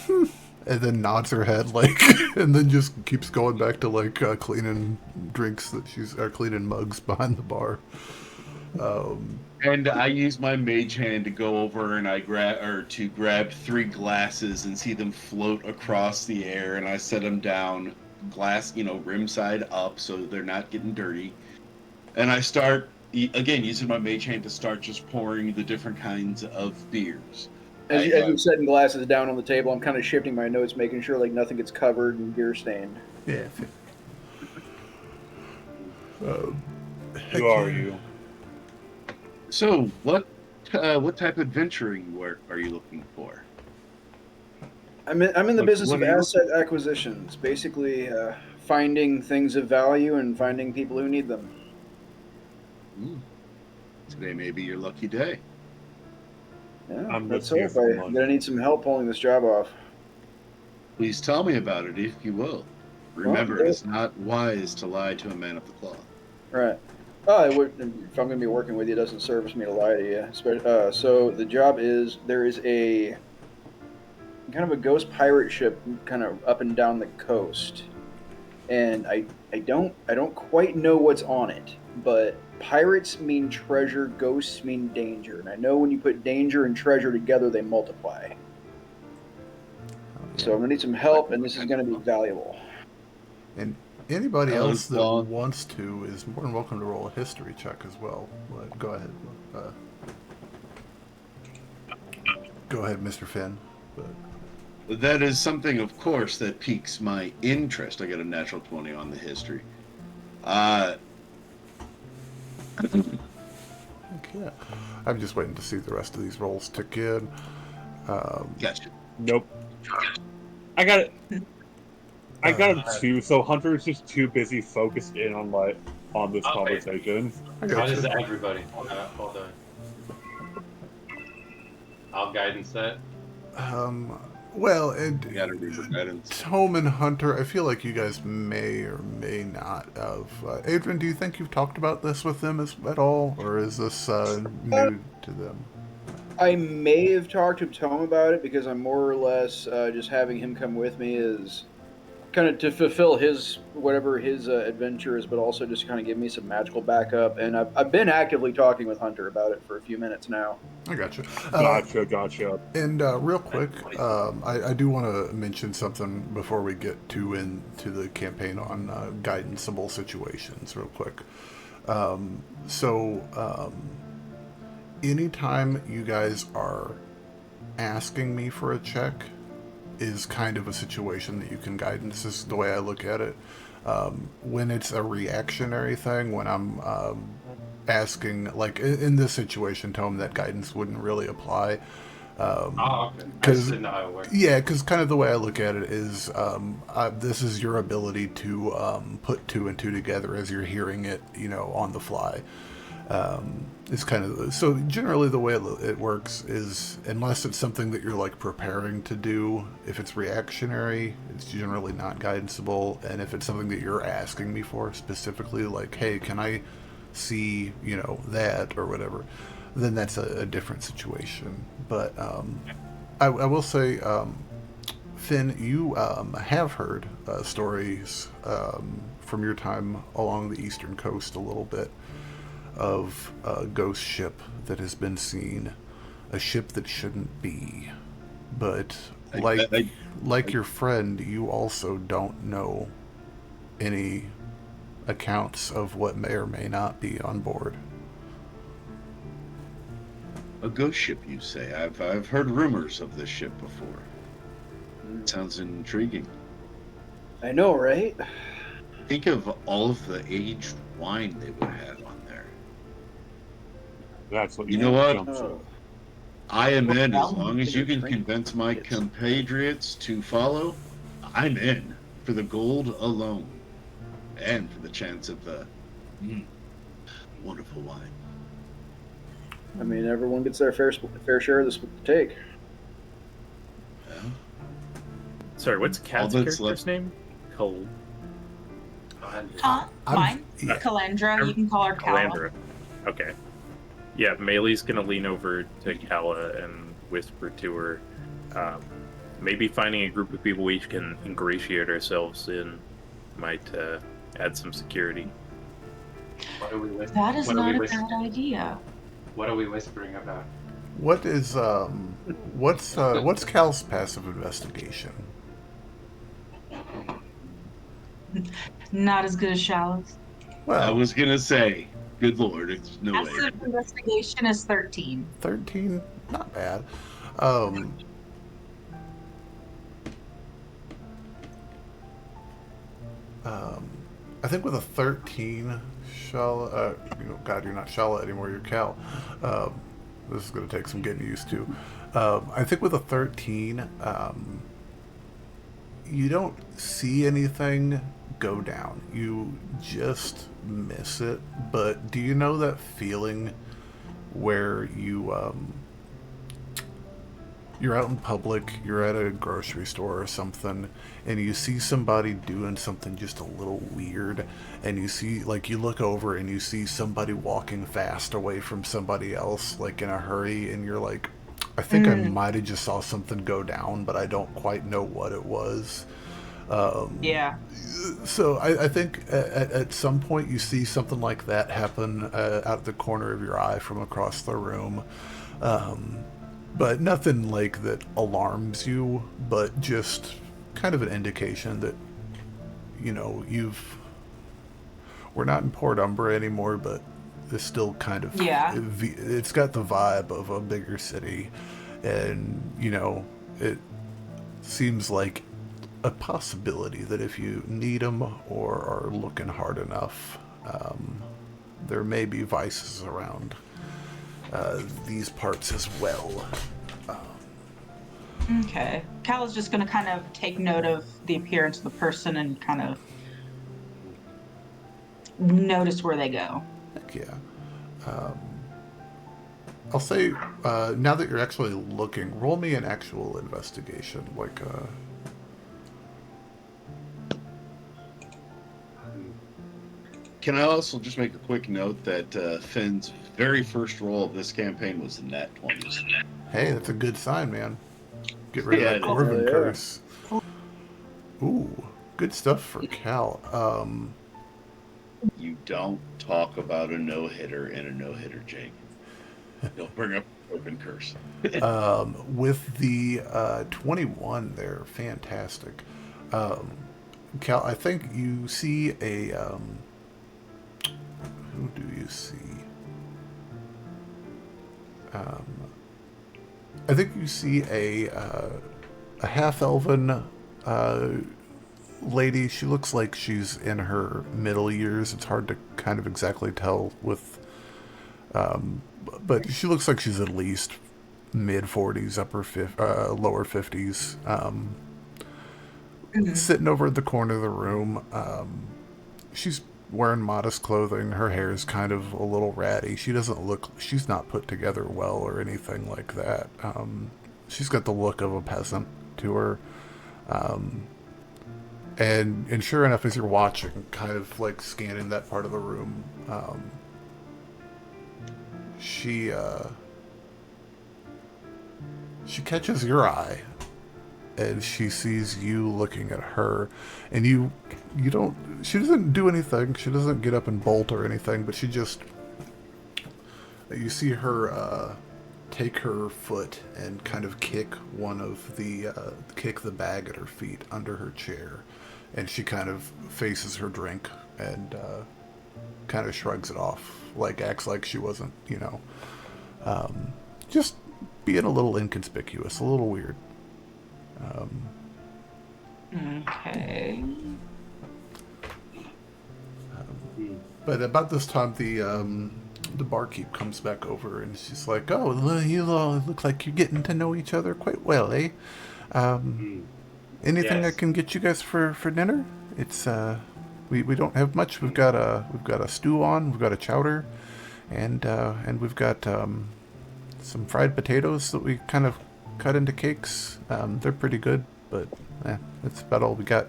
and then nods her head, like, and then just keeps going back to, like, cleaning drinks that she's, or cleaning mugs behind the bar. And I use my mage hand to go over and I grab 3 glasses and see them float across the air, and I set them down, glass, rim side up, so they're not getting dirty. And I start, again, using my mage hand to start just pouring the different kinds of beers. As you're setting glasses down on the table, I'm kind of shifting my notes, making sure like nothing gets covered and beer stained. Yeah. Who are you? So, what type of adventuring work are you looking for? I'm in the business of what are you asset acquisitions, basically finding things of value and finding people who need them. Today may be your lucky day. Yeah, I'm let's just here hope. for I'm money. gonna need some help pulling this job off. Please tell me about it, if you will. Remember, Well, it is not wise to lie to a man of the cloth. Right. Oh, it would, if I'm going to be working with you, it doesn't service me to lie to you. So the job is there is a kind of a ghost pirate ship kind of up and down the coast, and I don't quite know what's on it, but pirates mean treasure, ghosts mean danger, and I know when you put danger and treasure together, they multiply. Oh, So I'm going to need some help, and this is going to be valuable. And anybody Hello, else that Claude. wants to is more than welcome to roll a history check as well. But go ahead. Go ahead, Mr. Finn. But That is something, of course, that piques my interest. I got a natural 20 on the history. yeah, I'm just waiting to see the rest of these rolls tick in. Gotcha. Nope. I got it. I got it too. So Hunter is just too busy focused in on this Okay. conversation. I How got does you. everybody? Hold on. I'll guidance that. Well, and You gotta read the guidance. Tome and Hunter, I feel like you guys may or may not have. Adrian, do you think you've talked about this with them at all, or is this new to them? I may have talked to Tom about it because I'm more or less just having him come with me is kind of to fulfill his whatever his adventure is, but also just kind of give me some magical backup. And I've been actively talking with Hunter about it for a few minutes now. I got you. Gotcha. And real quick, I do want to mention something before we get into the campaign on guidanceable situations, real quick. Anytime you guys are asking me for a check is kind of a situation that you can guidance. This is the way I look at it. When it's a reactionary thing, when I'm asking, like in this situation, Tome, that guidance wouldn't really apply. Okay. I just Because didn't know how it worked. yeah, because kind of the way I look at it is, this is your ability to put two and two together as you're hearing it, on the fly. It's kind of so generally the way it works is unless it's something that you're like preparing to do, if it's reactionary, it's generally not guidanceable, and if it's something that you're asking me for specifically, like, hey, can I see that or whatever, then that's a different situation. But I will say, Finn, you have heard stories from your time along the eastern coast a little bit of a ghost ship that has been seen, a ship that shouldn't be. But like your friend, you also don't know any accounts of what may or may not be on board. A ghost ship, you say? I've heard rumors of this ship before. Sounds intriguing. I know, right? Think of all of the aged wine they would have on there. That's what You know what? jumps Oh. I am in. As Well, long as you can drink convince my tickets. compatriots to follow, I'm in for the gold alone, and for the chance of the wonderful wine. I mean, everyone gets their fair share of this take. Yeah. Sorry, what's Cat's that's character's left- name? Cole. Mine, yeah. Calandra. You can call her Cala. Calandra. Okay. Yeah, Maylee's gonna lean over to Calla and whisper to her, maybe finding a group of people we can ingratiate ourselves in might add some security. What are we whispering? That is not a bad idea. What are we whispering about? What is what's Cal's passive investigation? Not as good as Shallow's. Well, I was gonna say, good lord, it's no way. Passive investigation is 13. 13, not bad. I think with a 13, Shala, God, you're not Shala anymore, you're Cal. This is going to take some getting used to. I think with a 13, you don't see anything go down. You just miss it. But do you know that feeling where you you're out in public, you're at a grocery store or something, and you see somebody doing something just a little weird, and you see, like, you look over and you see somebody walking fast away from somebody else, like, in a hurry, and you're like, I think I might have just saw something go down, but I don't quite know what it was. Yeah. So I think at some point you see something like that happen out the corner of your eye from across the room. But nothing like that alarms you, but just kind of an indication that, you know, we're not in Port Umbra anymore, but it's still kind of, Yeah. it's got the vibe of a bigger city, and, you know, it seems like a possibility that if you need them or are looking hard enough, there may be vices around these parts as well. Okay. Cal is just going to kind of take note of the appearance of the person and kind of notice where they go. Heck yeah. I'll say, now that you're actually looking, roll me an actual investigation, like, Can I also just make a quick note that Finn's very first roll of this campaign was a nat 20. hey, that's a good sign, man. Get rid of that Yeah, Dwarven yeah. curse. Ooh, good stuff for Cal. You don't talk about a no-hitter in a no-hitter, Jake. Don't bring up open curse. With the 21 there, fantastic. Cal, I think you see a, who do you see? I think you see a half-elven lady. She looks like she's in her middle years. It's hard to kind of exactly tell with, but she looks like she's at least mid 40s, lower 50s. Sitting over at the corner of the room. She's wearing modest clothing. Her hair is kind of a little ratty. She's not put together well or anything like that. She's got the look of a peasant to her. And sure enough, as you're watching, kind of like scanning that part of the room, she catches your eye, and she sees you looking at her, and you don't. She doesn't do anything. She doesn't get up and bolt or anything, but she just. You see her take her foot and kind of kick kick the bag at her feet under her chair, and she kind of faces her drink and kind of shrugs it off, like acts like she wasn't, just being a little inconspicuous, a little weird. Okay. But about this time, the barkeep comes back over, and she's like, "Oh, you look like you're getting to know each other quite well, eh? Anything I Yes. can get you guys for dinner? It's we don't have much. We've got a stew on. We've got a chowder, and we've got some fried potatoes that we kind of cut into cakes. They're pretty good, but that's about all we got."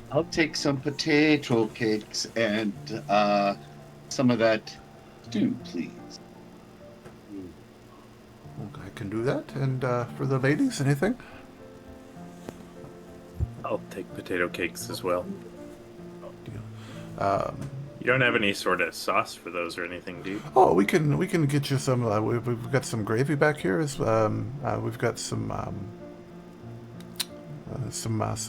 I'll take some potato cakes and some of that stew, please. I can do that. And for the ladies, anything? I'll take potato cakes as well. Deal. You don't have any sort of sauce for those or anything, do you? Oh, we can get you some. We've got some gravy back here. We've got some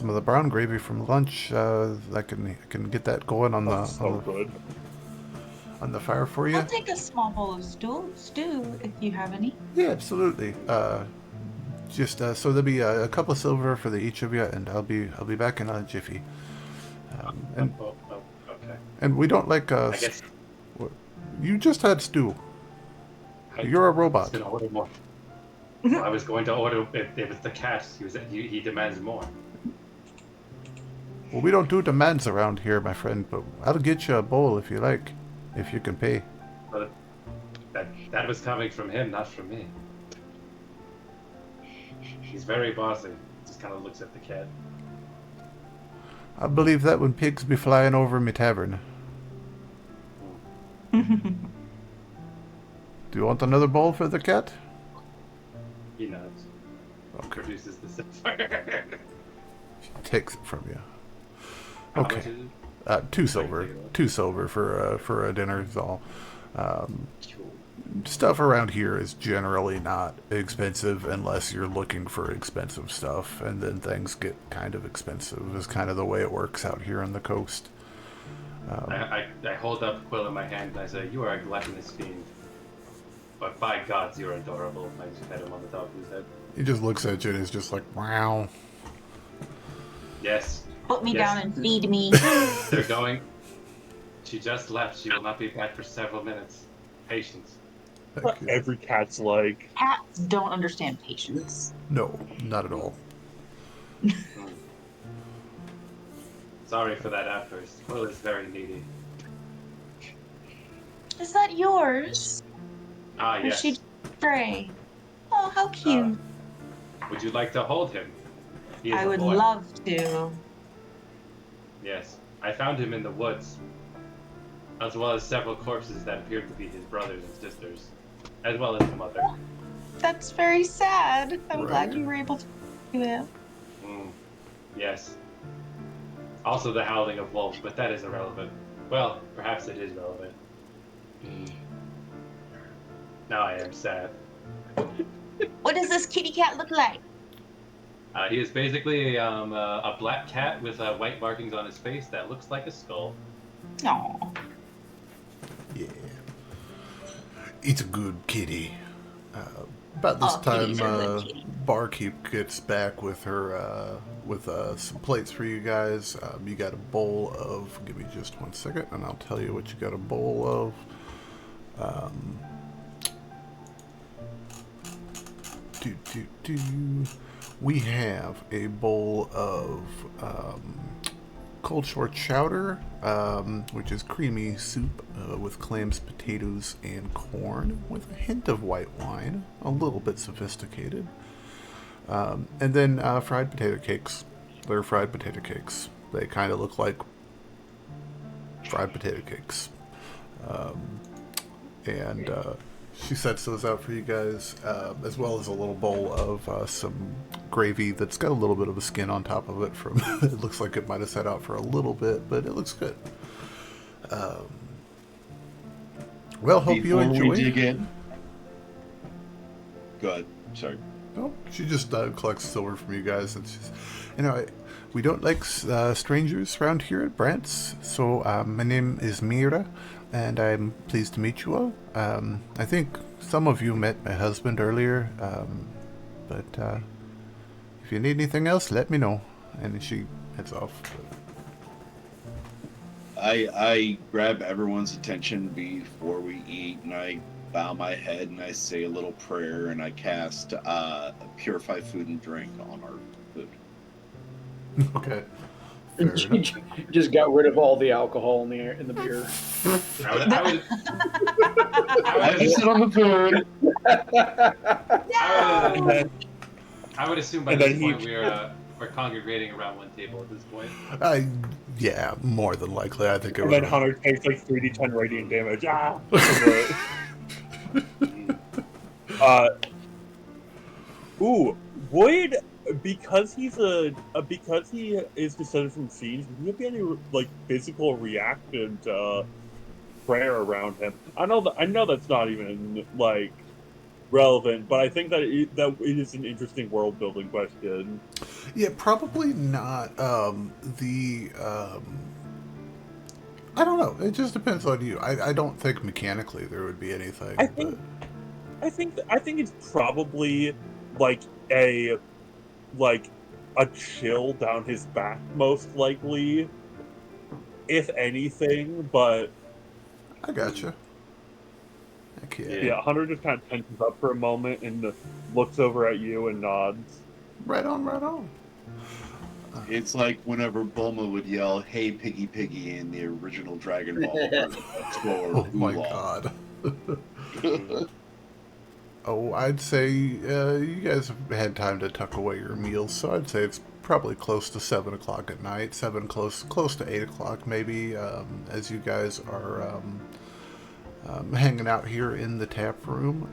of the brown gravy from lunch. I can get that going on Good. on the fire for you. I'll take a small bowl of stew if you have any. Yeah, absolutely. Just so there'll be a couple of silver for each of you, and I'll be back in a jiffy. And Okay. and we don't like. I guess You just had stew. You're a robot. I was gonna order more. Well, I was going to order. It was the cat. He demands more. Well, we don't do demands around here, my friend, but I'll get you a bowl if you like, if you can pay. But that was coming from him, not from me. He's very bossy. Just kind of looks at the cat. I believe that when pigs be flying over me tavern. Do you want another bowl for the cat? He nods. Okay. Produces the sapphire. Takes it from you. How much Okay. is it? 2 silver. 2 silver for a dinner is all. Cool. Stuff around here is generally not expensive unless you're looking for expensive stuff, and then things get kind of expensive. Is kind of the way it works out here on the coast. I hold up Quill in my hand and I say, "You are a gluttonous fiend. But by gods, you're adorable." I just pat him on the top of his head. He just looks at you and is just like, wow. Yes. Put me Yes. down and feed me. They're going. She just left. She will not be back for several minutes. Patience. Thank you. Every cat's like, Cats don't understand patience. No, not at all. Sorry for that outburst. Quill is very needy. Is that yours? Ah, Or yes. she stray? Oh, how cute. Would you like to hold him? He is I a would boy. love to. Yes. I found him in the woods, as well as several corpses that appeared to be his brothers and sisters, as well as the mother. That's very sad. I'm glad Right. you were able to do it. Yes. Also the howling of wolves, but that is irrelevant. Well, perhaps it is relevant. Now I am sad. What does this kitty cat look like? He is basically a black cat with white markings on his face that looks like a skull. Aw. Yeah. It's a good kitty. About this time, kitties are good kitty. Barkeep gets back with her with some plates for you guys. You got a bowl of. Give me just 1 second, and I'll tell you what you got a bowl of. We have a bowl of cold short chowder, which is creamy soup with clams, potatoes, and corn, with a hint of white wine, a little bit sophisticated. And then fried potato cakes. They're fried potato cakes. They kind of look like fried potato cakes. And she sets those out for you guys, as well as a little bowl of some gravy that's got a little bit of a skin on top of it. From it looks like it might have sat out for a little bit, but it looks good. Well, hope you Before enjoy. we dig in. Go ahead. Sorry. Oh, she just collects silver from you guys, and she's, we don't like strangers around here at Brant's. So my name is Mira, and I'm pleased to meet you all. I think some of you met my husband earlier, but if you need anything else, let me know. And she heads off. I grab everyone's attention before we eat, and I bow my head and I say a little prayer, and I cast purify food and drink on our food. Okay. Fair enough. Just got rid of all the alcohol in the beer. I just sit on the food. I would assume by And this then point we're congregating around one table at this point. Yeah, more than likely. I think it and would. then Hunter takes like 3d10 radiant damage. Would because he is descended from fiends, would there be any like physical reaction to prayer around him? I know that's not even like relevant, but I think that it is an interesting world building question. Yeah, probably not. I don't know. It just depends on you. I don't think mechanically there would be anything. I think it's probably like a chill down his back, most likely, if anything. But I gotcha. Heck yeah. yeah, Hunter just kind of tenses up for a moment and looks over at you and nods. Right on, right on. It's like whenever Bulma would yell, "Hey, Piggy, Piggy," in the original Dragon Ball. Oh my god. Oh, I'd say you guys have had time to tuck away your meals, so I'd say it's probably close to 7 o'clock at night. Close to 8 o'clock, maybe. As you guys are hanging out here in the tap room,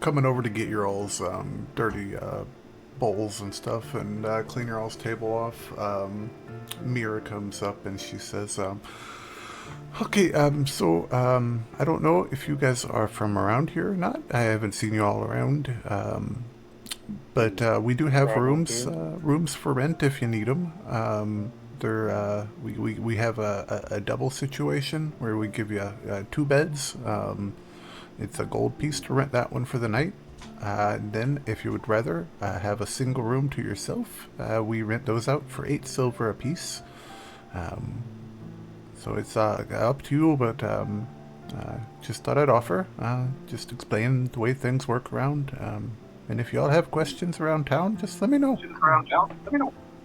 coming over to get your all's dirty bowls and stuff, and clean your all's table off. Mira comes up and she says, "Okay, I don't know if you guys are from around here or not. I haven't seen you all around, but we do have rooms for rent if you need them. We have a double situation where we give you two beds. It's a gold piece to rent that one for the night. Then, if you would rather have a single room to yourself, we rent those out for 8 silver apiece. So it's up to you, but just thought I'd offer. Just explain the way things work around. And if y'all have questions around town, just let me know.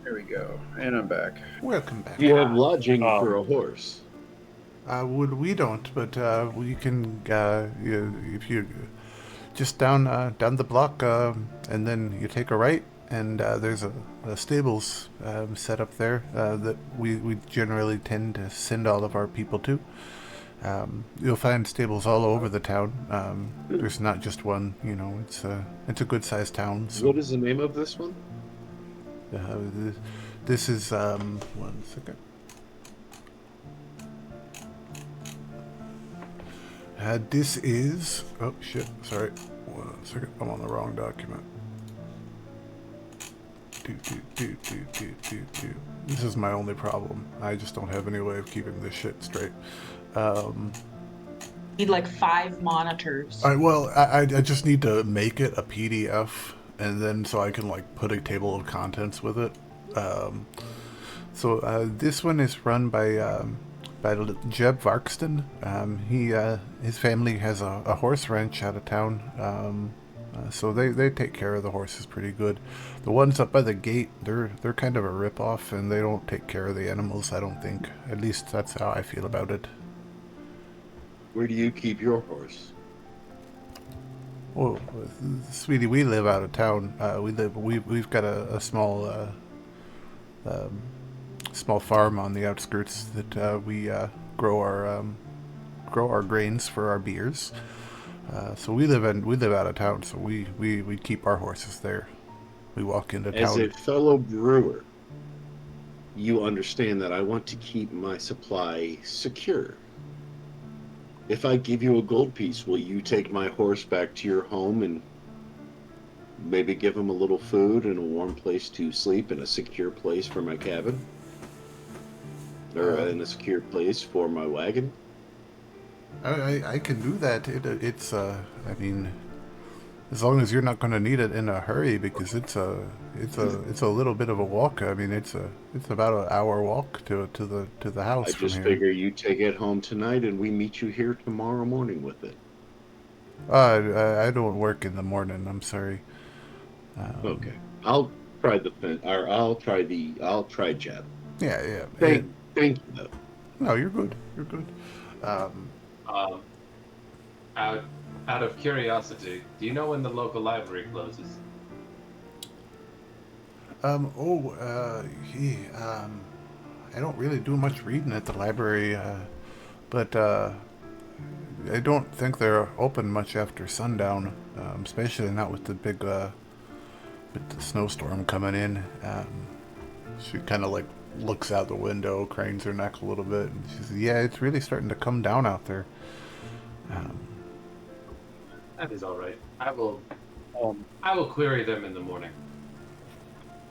There we go. And I'm back. Welcome back. You have lodging for a horse. We don't, but we can. If you just down the block, and then you take a right, and there's a stables set up there that we generally tend to send all of our people to. You'll find stables all over the town. There's not just one. You know, it's a good sized town. So. What is the name of this one? This is 1 second. This is... Oh, shit. Sorry. 1 second. I'm on the wrong document. This is my only problem. I just don't have any way of keeping this shit straight. Need like 5 monitors. I just need to make it a PDF, and then so I can like put a table of contents with it. This one is run by Jeb Varkston. His family has a horse ranch out of town, so they take care of the horses pretty good. The ones up by the gate, they're kind of a ripoff, and they don't take care of the animals, I don't think. At least that's how I feel about it. Where do you keep your horse? Oh, sweetie, we live out of town. We've got a small small farm on the outskirts that we grow our grains for our beers. So we live out of town. So we keep our horses there. We walk into town. As a fellow brewer, you understand that I want to keep my supply secure. If I give you a gold piece, will you take my horse back to your home and maybe give him a little food and a warm place to sleep and a secure place for my cabin? Or in a secure place for my wagon? I can do that. It's I mean, as long as you're not going to need it in a hurry, because it's a little bit of a walk. I mean, it's about an hour walk to the house. I just figure you take it home tonight and we meet you here tomorrow morning with it. I don't work in the morning. I'm sorry. Okay, I'll try I'll try Jeb. Yeah. Thank you, though. No, you're good. You're good. Out of curiosity, do you know when the local library closes? I don't really do much reading at the library, but I don't think they're open much after sundown, especially not with the big, with the snowstorm coming in. She kind of like looks out the window, cranes her neck a little bit, and she says, "Yeah, it's really starting to come down out there." That is all right. I will query them in the morning.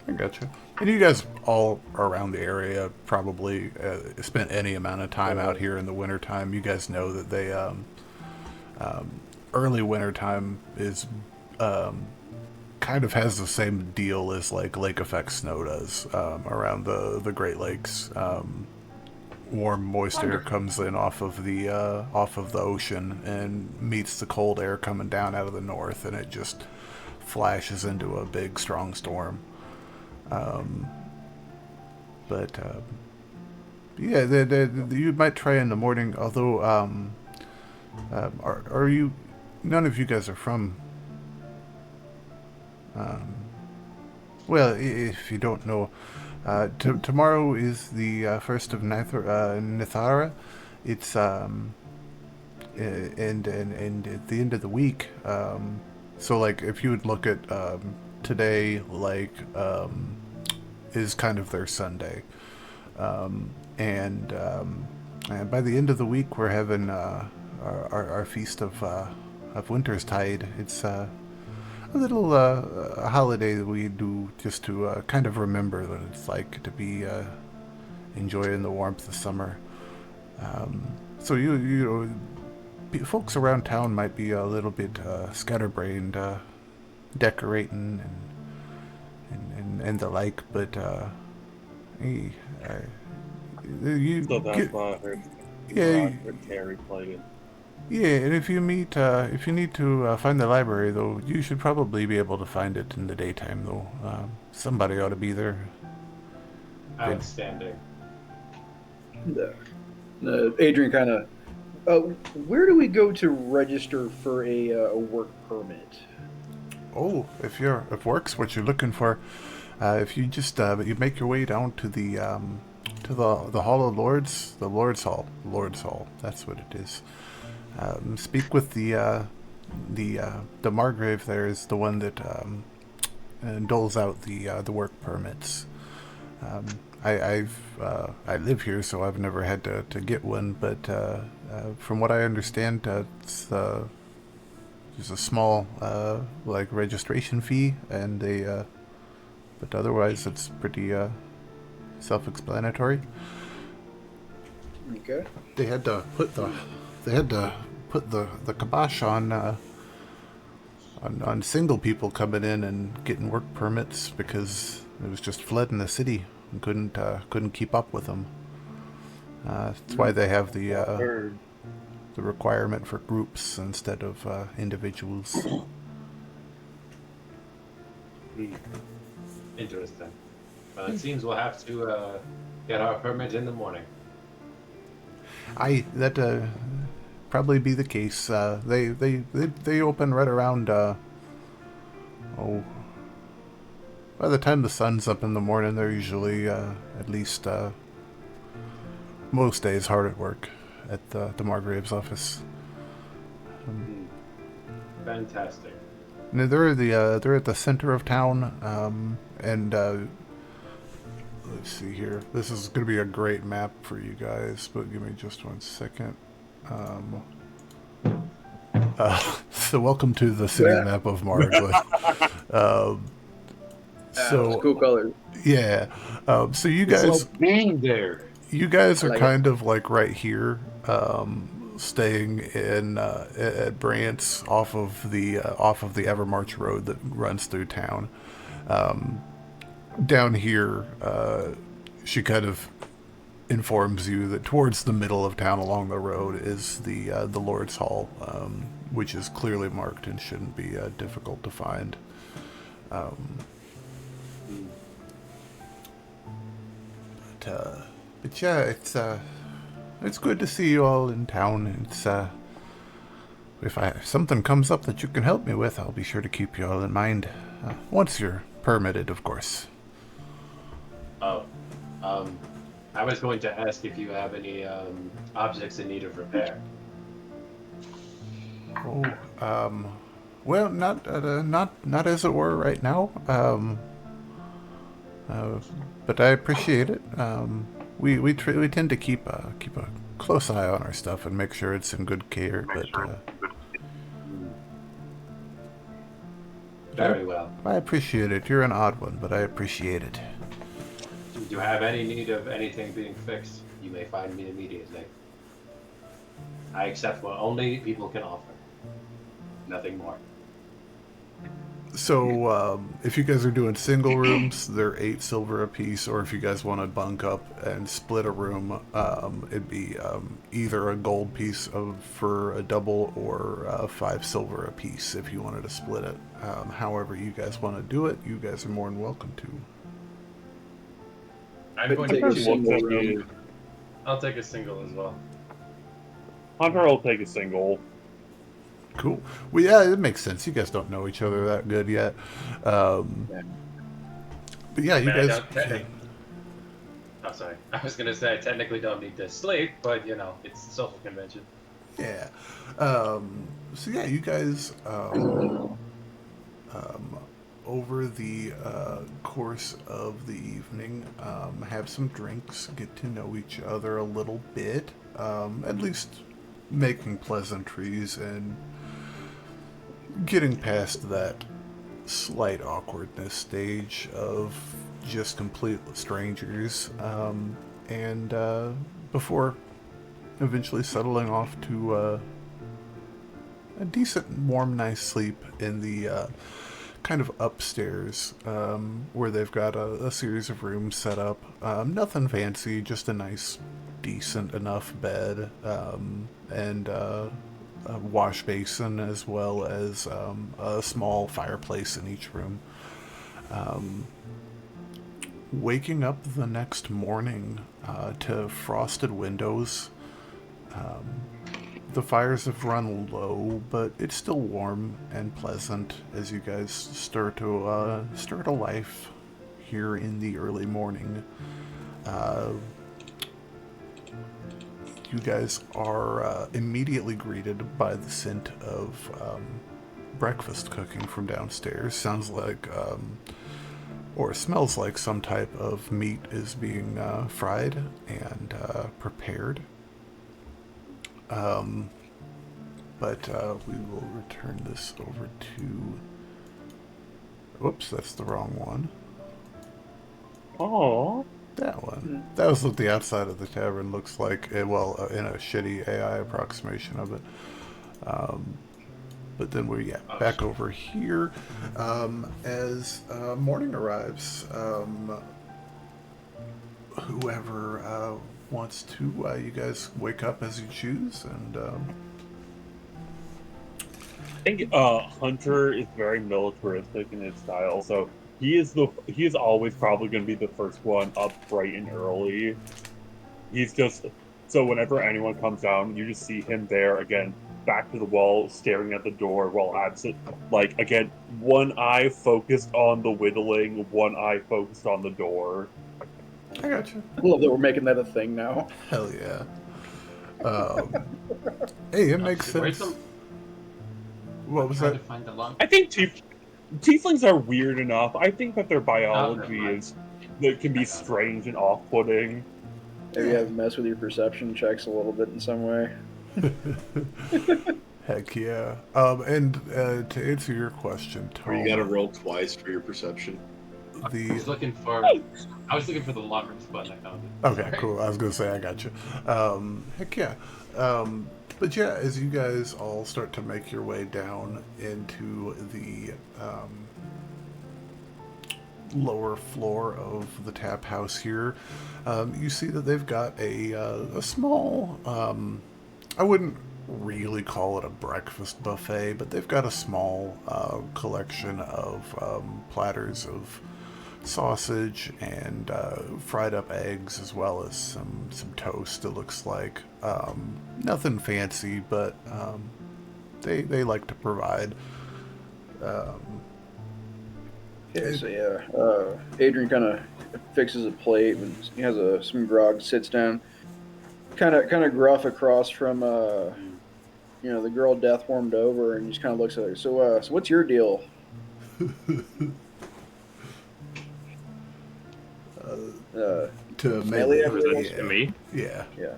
I gotcha. And you guys all around the area probably spent any amount of time out here in the wintertime. You guys know that they early wintertime is kind of has the same deal as like lake effect snow does around the Great Lakes. Warm, moist air comes in off of the ocean and meets the cold air coming down out of the north, and it just flashes into a big, strong storm. You might try in the morning. Although, are you none of you guys are from. Well, if you don't know, tomorrow is the first of Nithara. It's and at the end of the week. So like if you would look at today, like is kind of their Sunday, and by the end of the week we're having our feast of Winter's Tide. It's a little holiday that we do just to kind of remember what it's like to be enjoying the warmth of summer. So you know, folks around town might be a little bit scatterbrained, decorating and the like, but hey, you So that's why I heard. yeah. I heard Terry playing. Yeah, and if you need to find the library, though, you should probably be able to find it in the daytime, though. Somebody ought to be there. Outstanding. Adrian kind of. Where do we go to register for a work permit? Oh, if work's what you're looking for, if you just you make your way down to the Hall of Lords, the Lord's Hall. That's what it is. Speak with the Margrave. There is the one that doles out the work permits. I live here, so I've never had to get one. But from what I understand, there's a small like registration fee, and but otherwise it's pretty self-explanatory. Okay. They had to put the kibosh on single people coming in and getting work permits because it was just flooding the city and couldn't keep up with them. That's why they have the requirement for groups instead of individuals. Interesting. It seems we'll have to get our permit in the morning. That probably be the case. They open right around by the time the sun's up in the morning, they're usually at least most days hard at work at the Margrave's office. Fantastic. And they're at the center of town, and let's see here. This is going to be a great map for you guys, but give me just 1 second. So welcome to the city map of Margwood. So cool colors. yeah, so you guys, It's like being there. you guys are like kind of like right here, staying in at Brant's off of the Evermarch Road that runs through town. Down here, she kind of informs you that towards the middle of town along the road is the Lord's Hall, which is clearly marked and shouldn't be difficult to find. But yeah, it's good to see you all in town. It's if something comes up that you can help me with, I'll be sure to keep you all in mind. Once you're permitted, of course. Oh, I was going to ask if you have any objects in need of repair. Oh, well, not as it were right now. But I appreciate it. We tend to keep a close eye on our stuff and make sure it's in good care. But Very well. I appreciate it. You're an odd one, but I appreciate it. If you have any need of anything being fixed, you may find me immediately. I accept what only people can offer. Nothing more. So, if you guys are doing single rooms, they're 8 silver apiece, or if you guys want to bunk up and split a room, it'd be either a gold piece for a double or 5 silver apiece if you wanted to split it. However you guys want to do it, you guys are more than welcome to. I'm going take to a choose. single room. I'll take a single as well. Hunter will take a single. Cool. Well, yeah, it makes sense. You guys don't know each other that good yet. Yeah. But yeah, you Man, I guys don't technically. Oh, sorry. I was gonna say I technically don't need to sleep, but it's a social convention. yeah. So yeah, you guys over the course of the evening have some drinks, get to know each other a little bit, at least making pleasantries and getting past that slight awkwardness stage of just complete strangers, and before eventually settling off to a decent, warm, nice sleep in the kind of upstairs, where they've got a series of rooms set up. Nothing fancy, just a nice, decent enough bed, and a wash basin, as well as a small fireplace in each room. Waking up the next morning to frosted windows. The fires have run low, but it's still warm and pleasant as you guys start a life here in the early morning. You guys are immediately greeted by the scent of breakfast cooking from downstairs. Sounds like, or smells like some type of meat is being fried and prepared. But we will return this over to... Whoops, that's the wrong one. Oh, That one. That was what the outside of the tavern looks like, in a shitty AI approximation of it. But then we're back over here. As morning arrives, whoever wants to, you guys wake up as you choose, and I think Hunter is very militaristic in his style, so he is always probably going to be the first one up bright and early. He's just so whenever anyone comes down, you just see him there again, back to the wall, staring at the door while absent. Like again, one eye focused on the whittling, one eye focused on the door. I got you. I love that we're making that a thing now. Hell yeah. Hey, it makes Where's sense. the- What was Trying that? to find the lung. I think tieflings are weird enough. I think that their biology never mind. is that can be strange and off-putting. Maybe you have messed with your perception checks a little bit in some way. Heck yeah. And to answer your question, Or Tom, you gotta roll twice for your perception. I was the looking for the lockers button. I found it. okay, Sorry. cool. I was gonna say I got you. Heck yeah. But yeah, as you guys all start to make your way down into the lower floor of the tap house here, you see that they've got a small, I wouldn't really call it a breakfast buffet, but they've got a small collection of platters of sausage and fried up eggs, as well as some toast, it looks like. Nothing fancy, but they like to provide. Okay, so yeah, Adrian kind of fixes a plate and he has some grog, sits down, kind of gruff across from the girl death warmed over, and just kind of looks at her. So what's your deal? To Melee, Melee, everyone? To me? yeah. Yeah.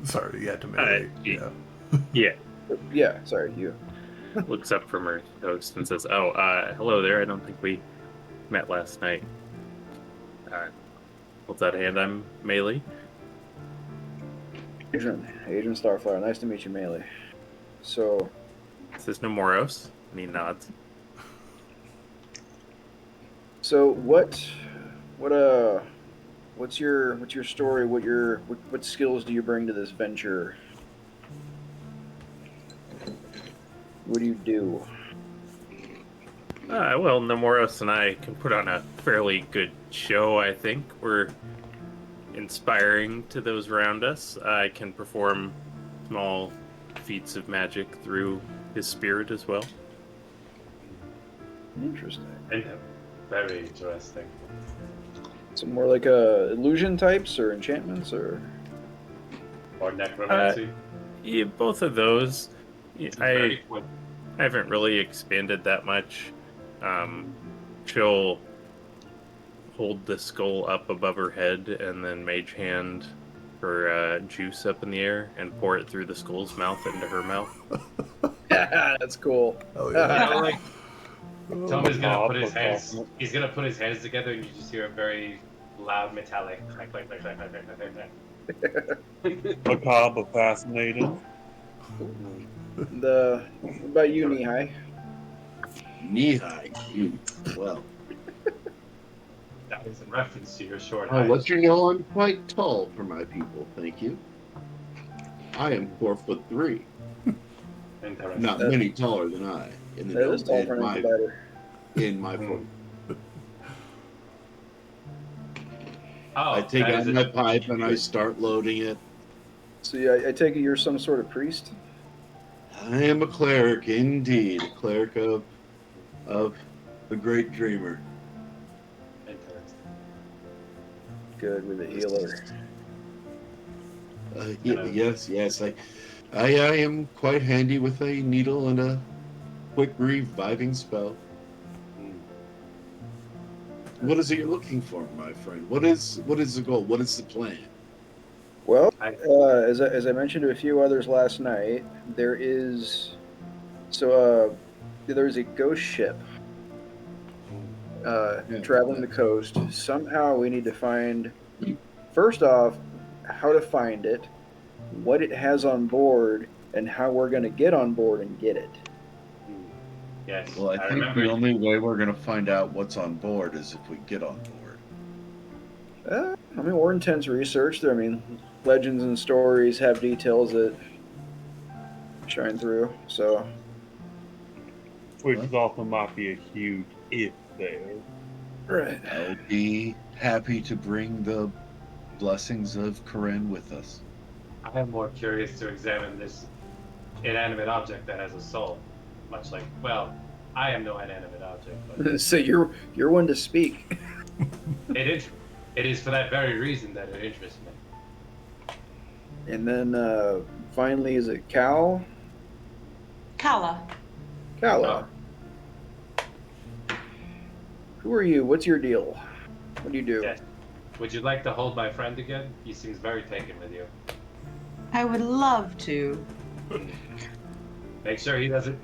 Sorry, yeah, to Melee, yeah. Yeah. Yeah, sorry, you. Looks up from her toast and says, "Oh, hello there. I don't think we met last night. What's that hand? I'm Melee." Adrian Starflower. Nice to meet you, Melee. So, This is Nemoros. And he nods. so what's your story? What skills do you bring to this venture? What do you do? Well, Nemoros and I can put on a fairly good show, I think. We're inspiring to those around us. I can perform small feats of magic through his spirit as well. Interesting. Very interesting. So more like illusion types or enchantments or. Or necromancy. Yeah, both of those. Yeah, Very I good. haven't really expanded that much. She'll hold the skull up above her head and then mage hand her juice up in the air and pour it through the skull's mouth into her mouth. That's cool. Oh, You yeah. know, like Tom is gonna Oh, put his that's hands. awesome. He's gonna put his hands together, and you just hear a very loud metallic clack, clack, clack, clack, clack, clack, clack, clack. Macabre, fascinating. What about you, Nihai? Knee high. Well, That is in reference to your short I'll height. let you know I'm quite tall for my people. Thank you. I am 4'3". Interesting. Not many taller than I. In the That is tall for an incubator. in my form. Oh, I take that out is a- my pipe and I start loading it. So yeah, I take it you're some sort of priest. I am a cleric, indeed, a cleric of the great dreamer. Interesting. Good with a healer. Yes. I am quite handy with a needle and a quick reviving spell. What is it you're looking for, my friend? What is the goal? What is the plan? Well, as I mentioned to a few others last night, there's a ghost ship traveling the coast. Somehow we need to find, first off, how to find it, what it has on board, and how we're going to get on board and get it. Yes. Well, I think remember. the only way we're going to find out what's on board is if we get on board. I mean, we're intense research. I mean, legends and stories have details that shine through. So, Which also might be a huge if there. right. I'll be happy to bring the blessings of Karen with us. I am more curious to examine this inanimate object that has a soul. Much like, well, I am no inanimate object, but So you're one to speak. it is for that very reason that it interests me. And then finally, is it Cal? Kala. Kala. Who are you? What's your deal? What do you do? Yes. Would you like to hold my friend again? He seems very taken with you. I would love to. Make sure he doesn't.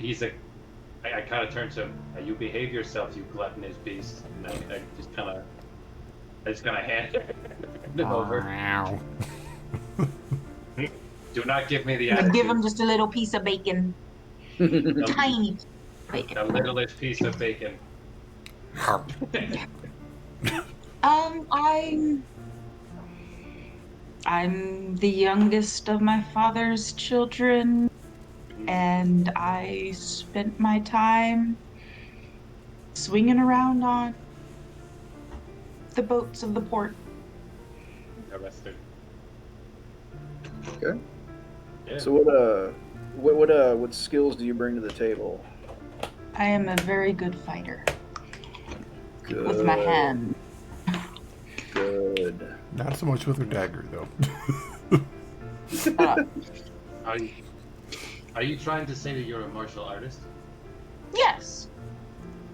I kind of turn to him. You behave yourself, you gluttonous beast. And I just kind of hand him over. Do not give me the I'm gonna attitude. give him just a little piece of bacon. Tiny piece of bacon. A littlest piece of bacon. I'm the youngest of my father's children, and I spent my time swinging around on the boats of the port. Arrested. Okay. Yeah. So what skills do you bring to the table? I am a very good fighter Good. with my hand. Good. Not so much with her dagger, though. Are you trying to say that you're a martial artist? Yes.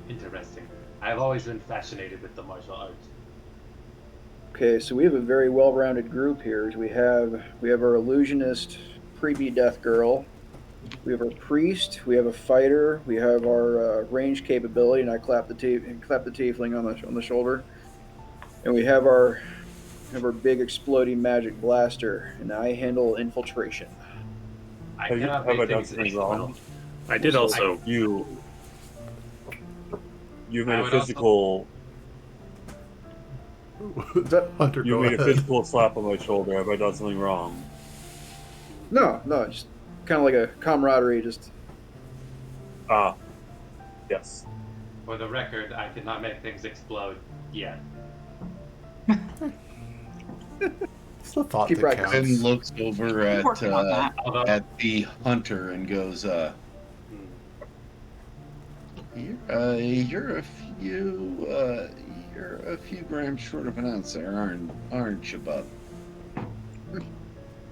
Interesting. I've always been fascinated with the martial arts. Okay, so we have a very well-rounded group here. We have our illusionist, creepy death girl. We have our priest. We have a fighter. We have our range capability, and I clap the tiefling on the shoulder. And we have our big exploding magic blaster, and I handle infiltration. I Have cannot I make done things something wrong? I did also. You made I a would physical. Hunter, You go made a ahead. physical slap on my shoulder. Have I done something wrong? No, just kind of like a camaraderie. Just Yes. For the record, I cannot make things explode yet. It's the thought Keep that practicing. counts. Finn looks over I'm working on that. Although, at the hunter and goes, you're a few grams short of an ounce there, aren't you, bub?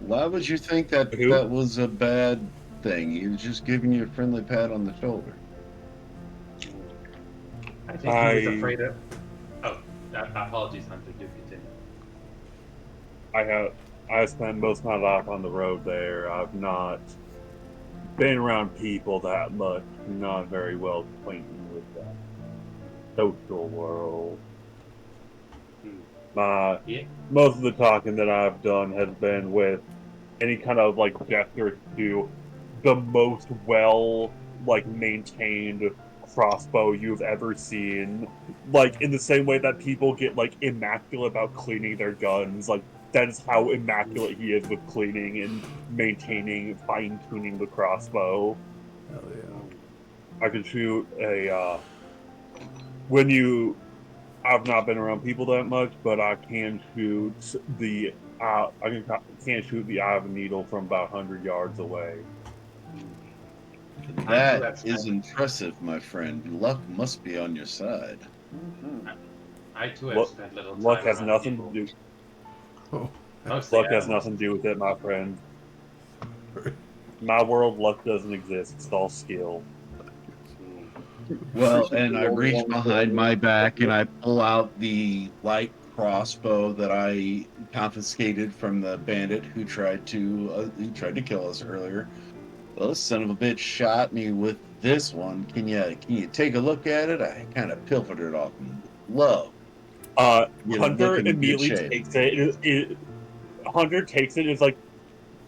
Why would you think that Who? that was a bad thing? He was just giving you a friendly pat on the shoulder. I think he was afraid of. Oh, apologies, Hunter. Do continue. I spent most of my life on the road there. I've not been around people that much. Not very well acquainted with that social world. Yeah. Most of the talking that I've done has been with any kind of like gesture to the most maintained crossbow you've ever seen. Like in the same way that people get like immaculate about cleaning their guns, like that is how immaculate he is with cleaning and maintaining, fine-tuning the crossbow. Hell yeah. I could shoot a I've not been around people that much, but I can shoot the can shoot the eye of a needle from about 100 yards away. That is impressive, my friend. Luck must be on your side. I too have spent little time. Luck has around nothing people. to do. Mostly Luck has animals. nothing to do with it, my friend. My world, luck doesn't exist. It's all skill. Well, and I reach behind my back and I pull out the light crossbow that I confiscated from the bandit who tried to kill us earlier. Well, this son of a bitch shot me with this one. Can you take a look at it? I kind of pilfered it off him with love. Hunter immediately takes it. Hunter takes it. It's like,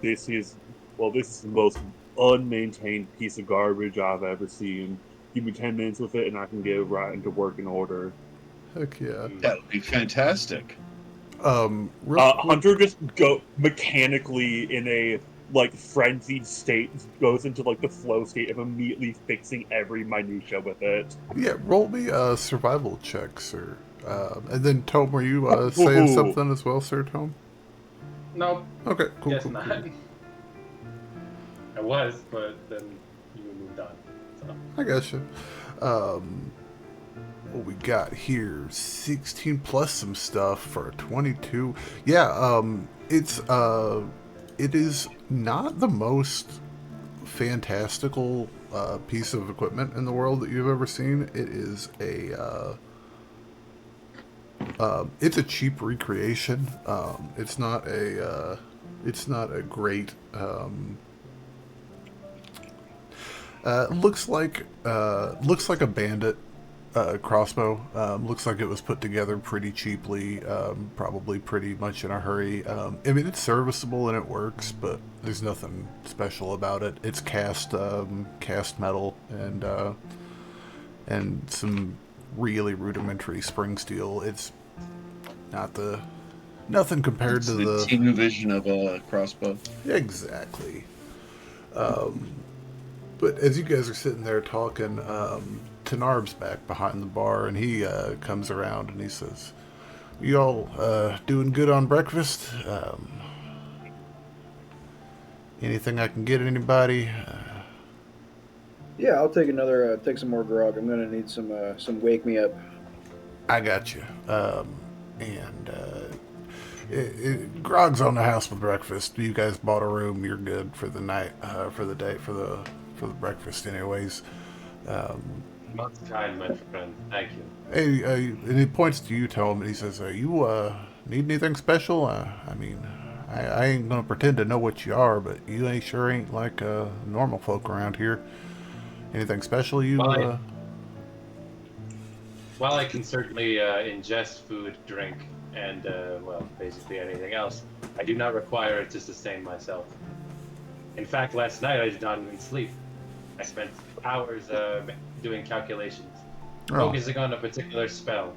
this is the most unmaintained piece of garbage I've ever seen. Give me 10 minutes with it, and I can get right into working order. Heck yeah. That would be fantastic. Real quick, Hunter just go mechanically in a frenzied state, goes into the flow state of immediately fixing every minutia with it. yeah, roll me survival check, sir. And then Tome, were you saying something as well, sir, Tome? Nope. Okay, cool. Guess cool, not. cool. I was, but then you moved on. So. I gotcha. What we got here? 16 plus some stuff for a 22. Yeah, it is not the most fantastical piece of equipment in the world that you've ever seen. It is it's a cheap recreation. It's not a great. Looks like a bandit crossbow. Looks like it was put together pretty cheaply, probably pretty much in a hurry. I mean, it's serviceable and it works, but there's nothing special about it. It's cast metal and some really rudimentary spring steel. It's nothing compared to the team vision of a crossbow. Exactly. But as you guys are sitting there talking, Tenarb's back behind the bar, and he comes around and he says, "You all doing good on breakfast? Anything I can get anybody?" Yeah, I'll take take some more grog. I'm gonna need some wake me up. I got you. Grog's on the house with breakfast. You guys bought a room. You're good for the night, for the day, for the breakfast, anyways. Most kind, my friend. Thank you. Hey, and he points to you, Tom, and he says, "You need anything special? I mean, I ain't gonna pretend to know what you are, but you ain't like normal folk around here. Anything special you?" While I can certainly ingest food, drink, and basically anything else, I do not require it to sustain myself. In fact, last night I did not even sleep. I spent hours doing calculations, focusing on a particular spell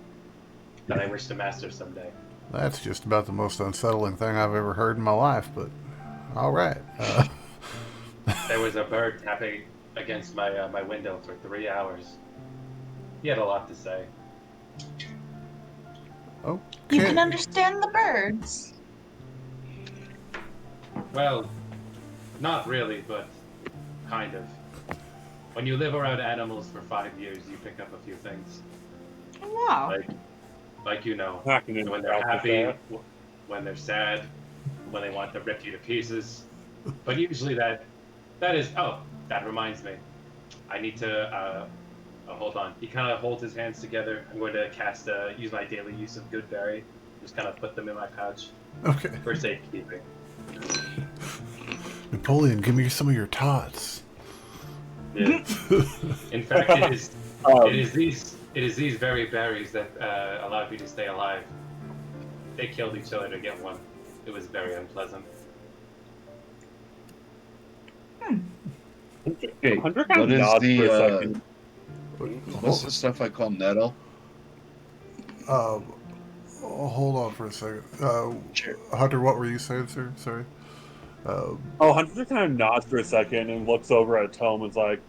that I wish to master someday. That's just about the most unsettling thing I've ever heard in my life, but all right. There was a bird tapping against my window for 3 hours. He had a lot to say. Oh, You can understand the birds. Well, not really, but kind of. When you live around animals for 5 years, you pick up a few things. Oh, wow. Like you know, Hacking in when the they're mouth with happy, that. when they're sad, when they want to rip you to pieces. But usually that is. Oh, that reminds me. I need to. Hold on. He kind of holds his hands together. I'm going to use my daily use of Goodberry. Just kind of put them in my pouch Okay. for safekeeping. Napoleon, give me some of your tots. Yeah. In fact, it is these very berries that allow you to stay alive. They killed each other to get one. It was very unpleasant. Okay, Hunter kind what of is nods for a the second. what's the stuff I call nettle? Hold on for a second. Sure. Hunter, what were you saying, sir? Sorry. Oh, Hunter kind of nods for a second and looks over at Tom and is like,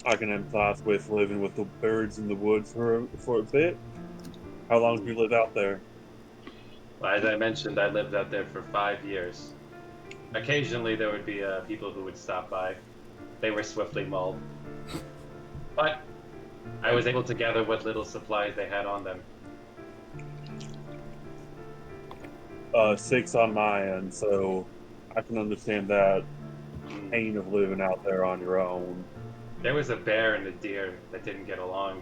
I can empathize with living with the birds in the woods for a bit. How long have you lived out there? Well, as I mentioned, I lived out there for 5 years. Occasionally, there would be people who would stop by. They were swiftly mauled. But I was able to gather what little supplies they had on them. 6 on my end, so I can understand that pain of living out there on your own. There was a bear and a deer that didn't get along.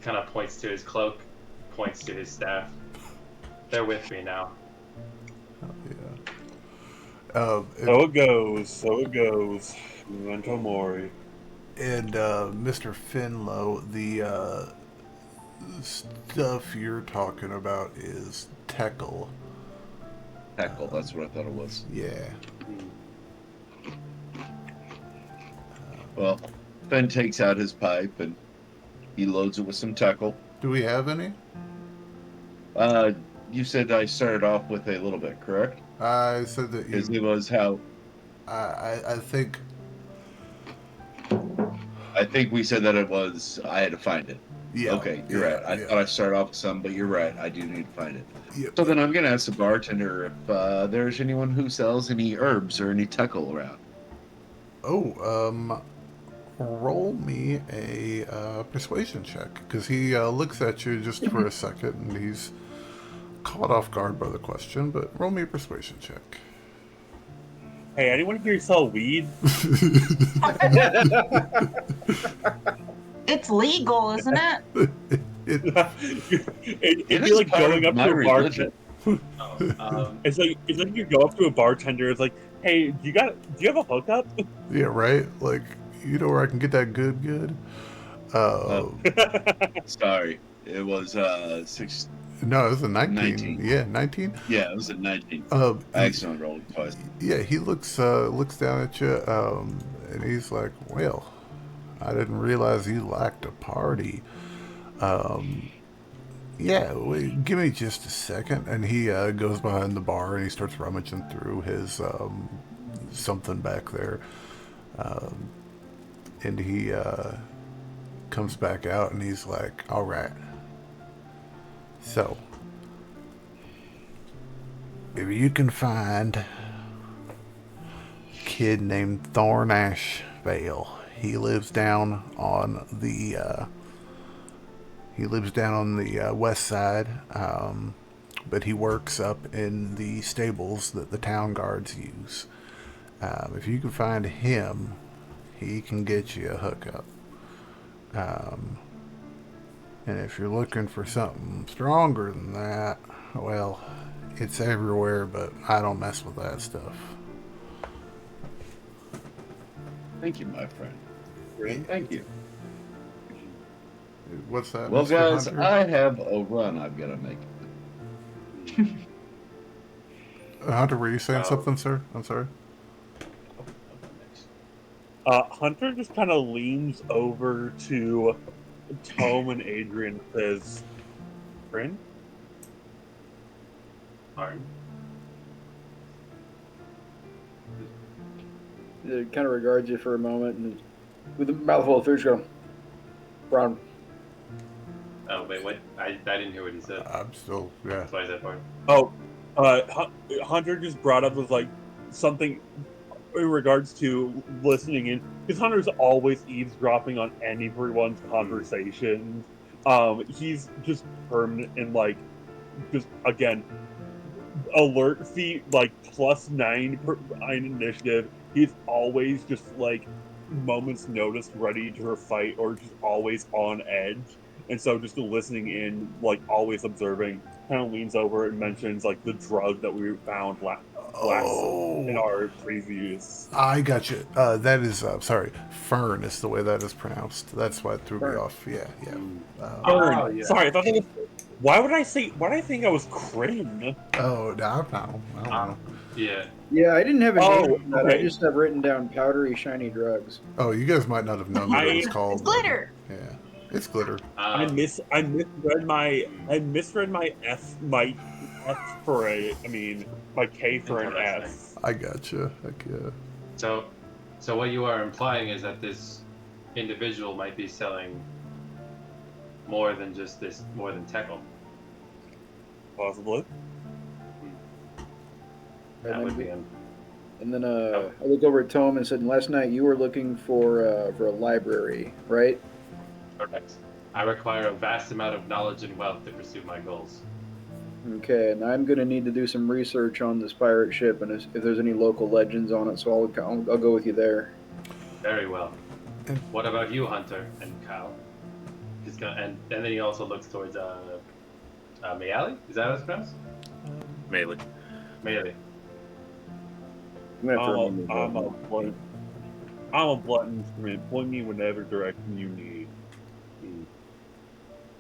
Kind of points to his cloak, points to his staff. They're with me now. Yeah. So it goes. Memento Mori. And Mr. Finlow, the stuff you're talking about is Teckle. Heckle, that's what I thought it was. Yeah. Well, Ben takes out his pipe and he loads it with some teckle. Do we have any? You said I started off with a little bit, correct? I said that Because you. it was how I think. I think we said that it was. I had to find it. Yeah. Okay, you're right. I thought I started off with some, but you're right. I do need to find it. Yep. So then I'm gonna ask the bartender if there's anyone who sells any herbs or any teckle around. Oh, roll me a persuasion check, because he looks at you just for a second and he's caught off guard by the question, but roll me a persuasion check. Hey, anyone here sell weed? It's legal, isn't it? It'd be is like part going of up my to a religion. bartender. It's like you go up to a bartender. It's like, hey, do you have a hookup? Yeah, right? Like, you know where I can get that good? Sorry, it was 6. No, it was a 19. 19. Yeah, 19? Yeah, it was a 19. I accidentally rolled twice. Yeah, he looks down at you, and he's like, well, I didn't realize you liked to party. Yeah, wait, give me just a second. And he goes behind the bar and he starts rummaging through his something back there. And he comes back out and he's like, all right. So, if you can find a kid named Thornash Vale, he lives down on the west side, but he works up in the stables that the town guards use. If you can find him, he can get you a hookup. And if you're looking for something stronger than that, well, it's everywhere, but I don't mess with that stuff. Thank you, my friend. Thank you. What's that? Well, Mr. guys, Hunter? I have a run I've got to make. Hunter, were you saying something, sir? I'm sorry. Hunter just kind of leans over to Tom and Adrian and says, friend? Pardon? He kind of regards you for a moment and with a mouthful of food, go, Brown. Oh, wait, what? I didn't hear what he said. I'm still, yeah. That's why I said pardon. Oh, Hunter just brought up, was like, something in regards to listening in, because Hunter's always eavesdropping on everyone's conversations. He's just permanent and like, just again, alert feat like +9 initiative. He's always just like moments notice ready to fight or just always on edge. And so just listening in, like always observing, kind of leans over and mentions like the drug that we found last in Oh, our previews. I got you. That is, sorry, Fern is the way that is pronounced. That's why it threw me Fern. off. Yeah, yeah. Oh, yeah. Sorry, I thought that was. Why would I think I was Crane? Oh, no, I don't know. Yeah. Yeah, I didn't have a name Oh, for that. okay. I just have written down powdery, shiny drugs. Oh, you guys might not have known what it was called. It's glitter. Yeah, it's glitter. I misread my F for a my K for an F. I got you. Heck yeah. So what you are implying is that this individual might be selling more than Teckle. Possibly. That would be And then I looked over at Tom and said, last night you were looking for a library, right? correct. I require a vast amount of knowledge and wealth to pursue my goals. Okay, and I'm going to need to do some research on this pirate ship and if there's any local legends on it, so I'll go with you there. Very well. What about you, Hunter and Kyle? And then he also looks towards Mayali? Is that how it's pronounced? Melee. Mayali. I'm going to have to remember I'm that. a glutton. I'm a glutton for me. Point me whatever direction you need.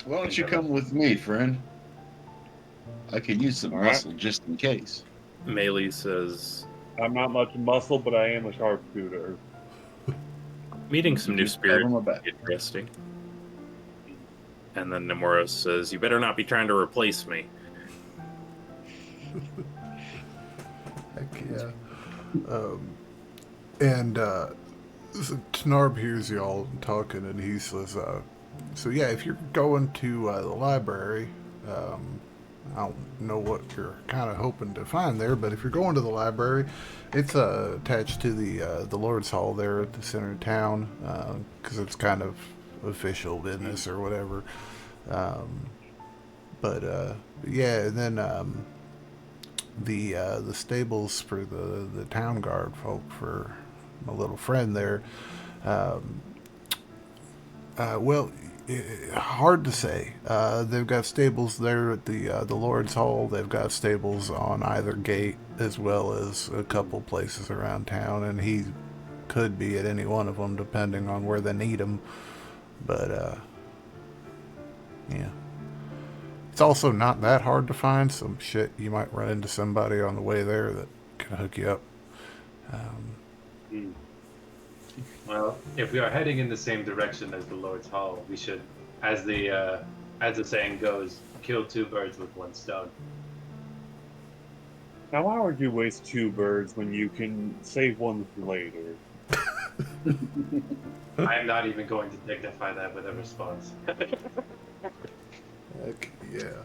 Why don't you come with me, friend? I could use some muscle just in case. Melee says, I'm not much muscle, but I am a sharpshooter. meeting some new Just pat spirits on my is back. interesting. And then Nemoros says, you better not be trying to replace me. Heck yeah. And so Tnarb hears y'all talking, and he says, so yeah, if you're going to the library, I don't know what you're kind of hoping to find there, but if you're going to the library, it's attached to the Lord's Hall there at the center of town, because it's kind of official business or whatever. Yeah, and then the stables for the town guard folk for my little friend there. Well, hard to say. They've got stables there at the Lord's Hall. They've got stables on either gate, as well as a couple places around town, and he could be at any one of them depending on where they need him. But yeah, it's also not that hard to find. Some shit, you might run into somebody on the way there that can hook you up. Well, if we are heading in the same direction as the Lord's Hall, we should, as the saying goes, kill two birds with one stone. Now, why would you waste two birds when you can save one for later? I am not even going to dignify that with a response. Heck yeah.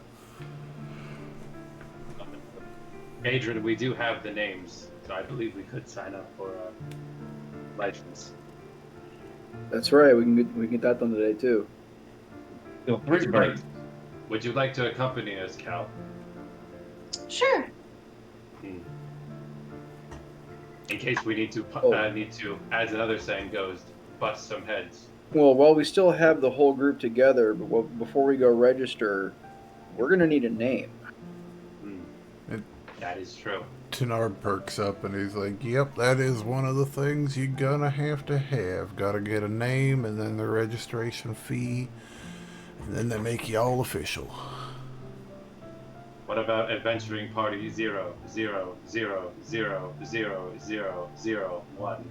Adrian, we do have the names, so I believe we could sign up for a license. That's right. We can get that done today too. Feel Would free, you buddy. Would you like to accompany us, Cal? Sure. In case we need to, as another saying goes, bust some heads. Well, while we still have the whole group together, but before we go register, we're gonna need a name. That is true. Tnarb perks up and he's like, yep, that is one of the things you're gonna have to have. Gotta get a name and then the registration fee, and then they make you all official. What about adventuring party 000000001?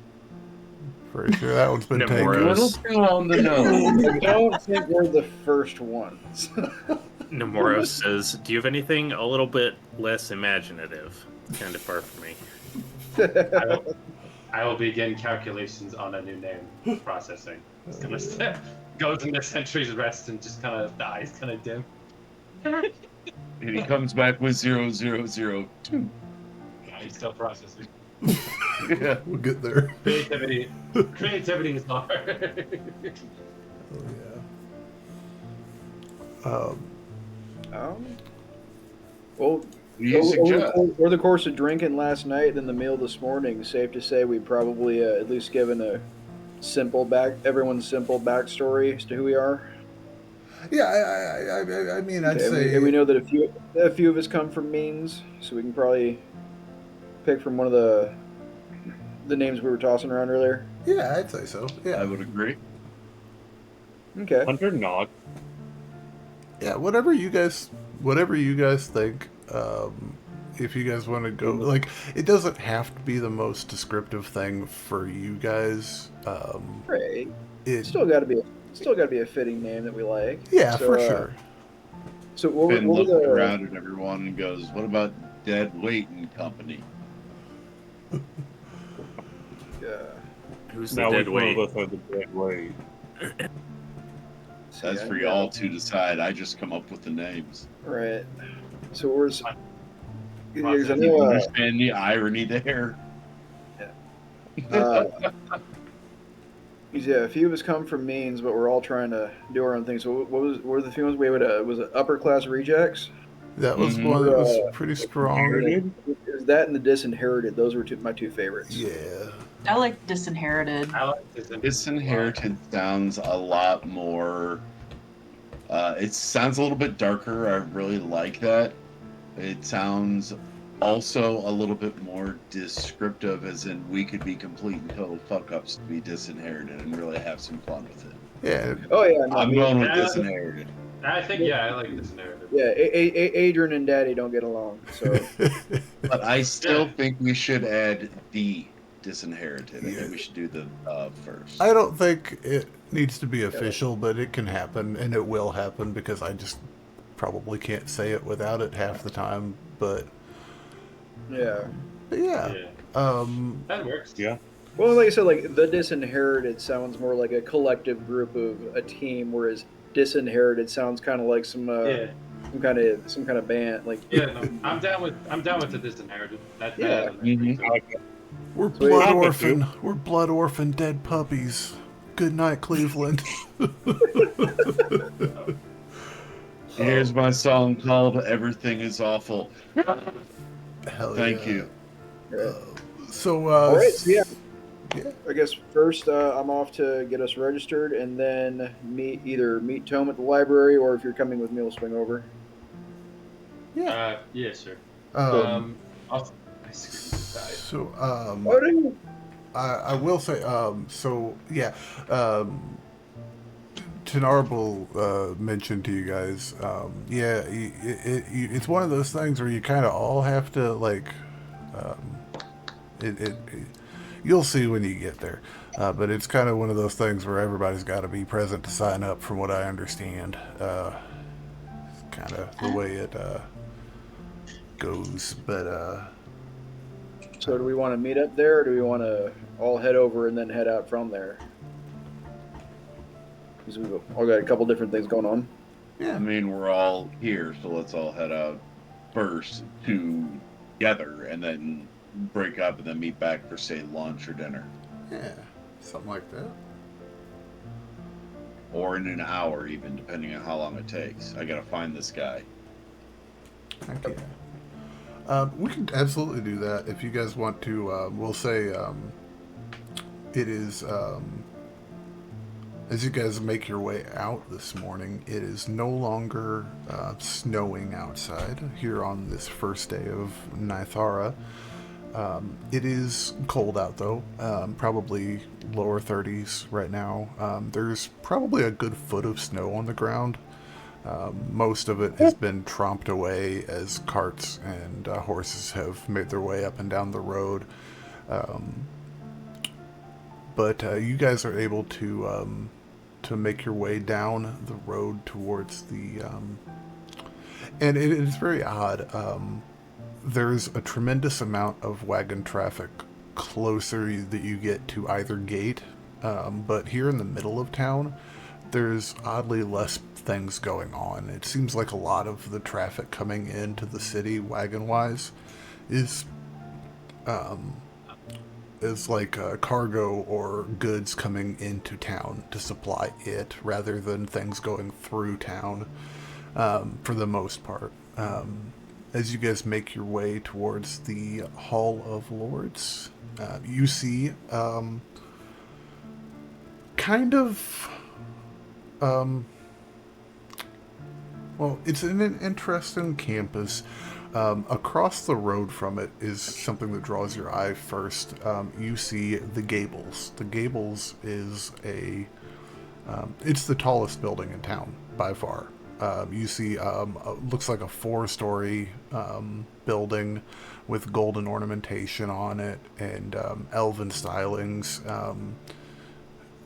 Pretty sure that one's been taken. Nemoros. On the nose. I don't think we're the first ones. Nemoros says, do you have anything a little bit less imaginative? Kind of far from me. I will begin calculations on a new name processing. It's gonna goes into Sentry's Rest and just kind of the eyes kind of dim. And he comes back with 0002. Yeah, he's still processing. Yeah. We'll get there. Creativity is hard. Oh, yeah. Well, Do you suggest? over the course of drinking last night and the meal this morning, safe to say we probably at least given everyone's simple backstory as to who we are. Yeah, I mean, I'd Okay, say... and we know that a few of us come from means, so we can probably pick from one of the names we were tossing around earlier. Yeah, I'd say so. Yeah. I would agree. Okay. Hunter Nog. Yeah, whatever you guys think. If you guys want to go, like, it doesn't have to be the most descriptive thing for you guys. Right. It Still got to be a fitting name that we like. Yeah, So, for sure. So what Finn were looks the around at everyone and goes, "What about Dead Weight and Company?" Who's the Now dead which one weight? of us are the dead weight? That's for y'all to decide. I just come up with the names. Right. So where's You understand the irony there? yeah, a few of us come from means, but we're all trying to do our own thing. So what were the few ones we would? Was it upper class rejects? That was Mhm. one that was pretty strong. Inherited? It was that and the disinherited. Those were my two favorites. Yeah. I like disinherited. I like this. Disinherited sounds a lot more. It sounds a little bit darker. I really like that. It sounds also a little bit more descriptive, as in we could be complete and total fuck ups to be disinherited and really have some fun with it. Yeah. Oh yeah, no, I'm going with Yeah. disinherited. I think, yeah, I like this narrative. yeah. Adrian and Daddy don't get along. So But I still think we should add the disinherited. I Yeah. think we should do the first. I don't think it needs to be official, but it can happen, and it will happen because I just probably can't say it without it half the time. But yeah. yeah. That works. Yeah. Well, like I said, like the disinherited sounds more like a collective group of a team, whereas disinherited sounds kind of like some kind of band. Like Yeah, no, I'm down with the disinherited. Yeah. Mhm. I like that. We're Sweet. blood Happy orphan. to. We're blood orphan dead puppies. Good night, Cleveland. Here's my song called "Everything Is Awful." Hell Thank yeah. you. So, all right, so yeah. yeah. I guess first I'm off to get us registered, and then either meet Tome at the library, or if you're coming with me, we'll swing over. Yeah. Yeah, sure. I see. So, Oh, do you? I will say, so yeah, Tenarble mentioned to you guys, yeah, it's one of those things where you kind of all have to like, you'll see when you get there, but it's kind of one of those things where everybody's got to be present to sign up, from what I understand. It's kind of the way it goes, but So do we want to meet up there, or do we want to all head over and then head out from there? Because we've all got a couple different things going on. I mean, we're all here, so let's all head out first together, and then break up, and then meet back for, say, lunch or dinner, yeah, something like that. or in an hour, even depending on how long it takes. I gotta find this guy. Heck yeah. We can absolutely do that if you guys want to. We'll say it is, as you guys make your way out this morning, it is no longer snowing outside here on this first day of Nithara. It is cold out though, probably lower 30s right now. There's probably a good foot of snow on the ground. Most of it has been tromped away as carts and horses have made their way up and down the road. But you guys are able to make your way down the road towards the... and it is very odd. There's a tremendous amount of wagon traffic closer that you get to either gate. But here in the middle of town, there's oddly less things going on. It seems like a lot of the traffic coming into the city, wagon-wise, is as like cargo or goods coming into town to supply it, rather than things going through town, for the most part. As you guys make your way towards the Hall of Lords, you see kind of well, it's an interesting campus. Across the road from it is something that draws your eye first. You see the Gables. The Gables is it's the tallest building in town by far. You see, looks like a 4-story building with golden ornamentation on it and elven stylings.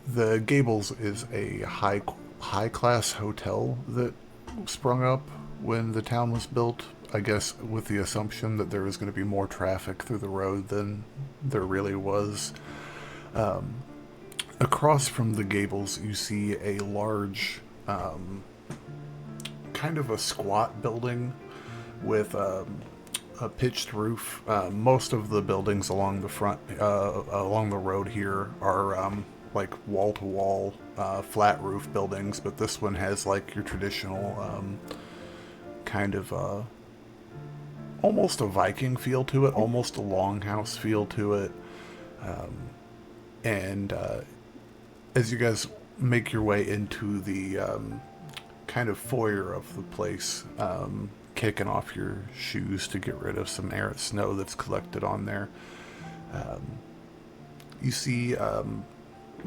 The Gables is a high class hotel that sprung up when the town was built, I guess with the assumption that there was going to be more traffic through the road than there really was. Across from the Gables, you see a large, kind of a squat building with a pitched roof. Most of the buildings along the front, along the road here are like wall-to-wall flat roof buildings, but this one has like your traditional kind of almost a Viking feel to it, almost a longhouse feel to it. And as you guys make your way into the kind of foyer of the place, kicking off your shoes to get rid of some snow that's collected on there, you see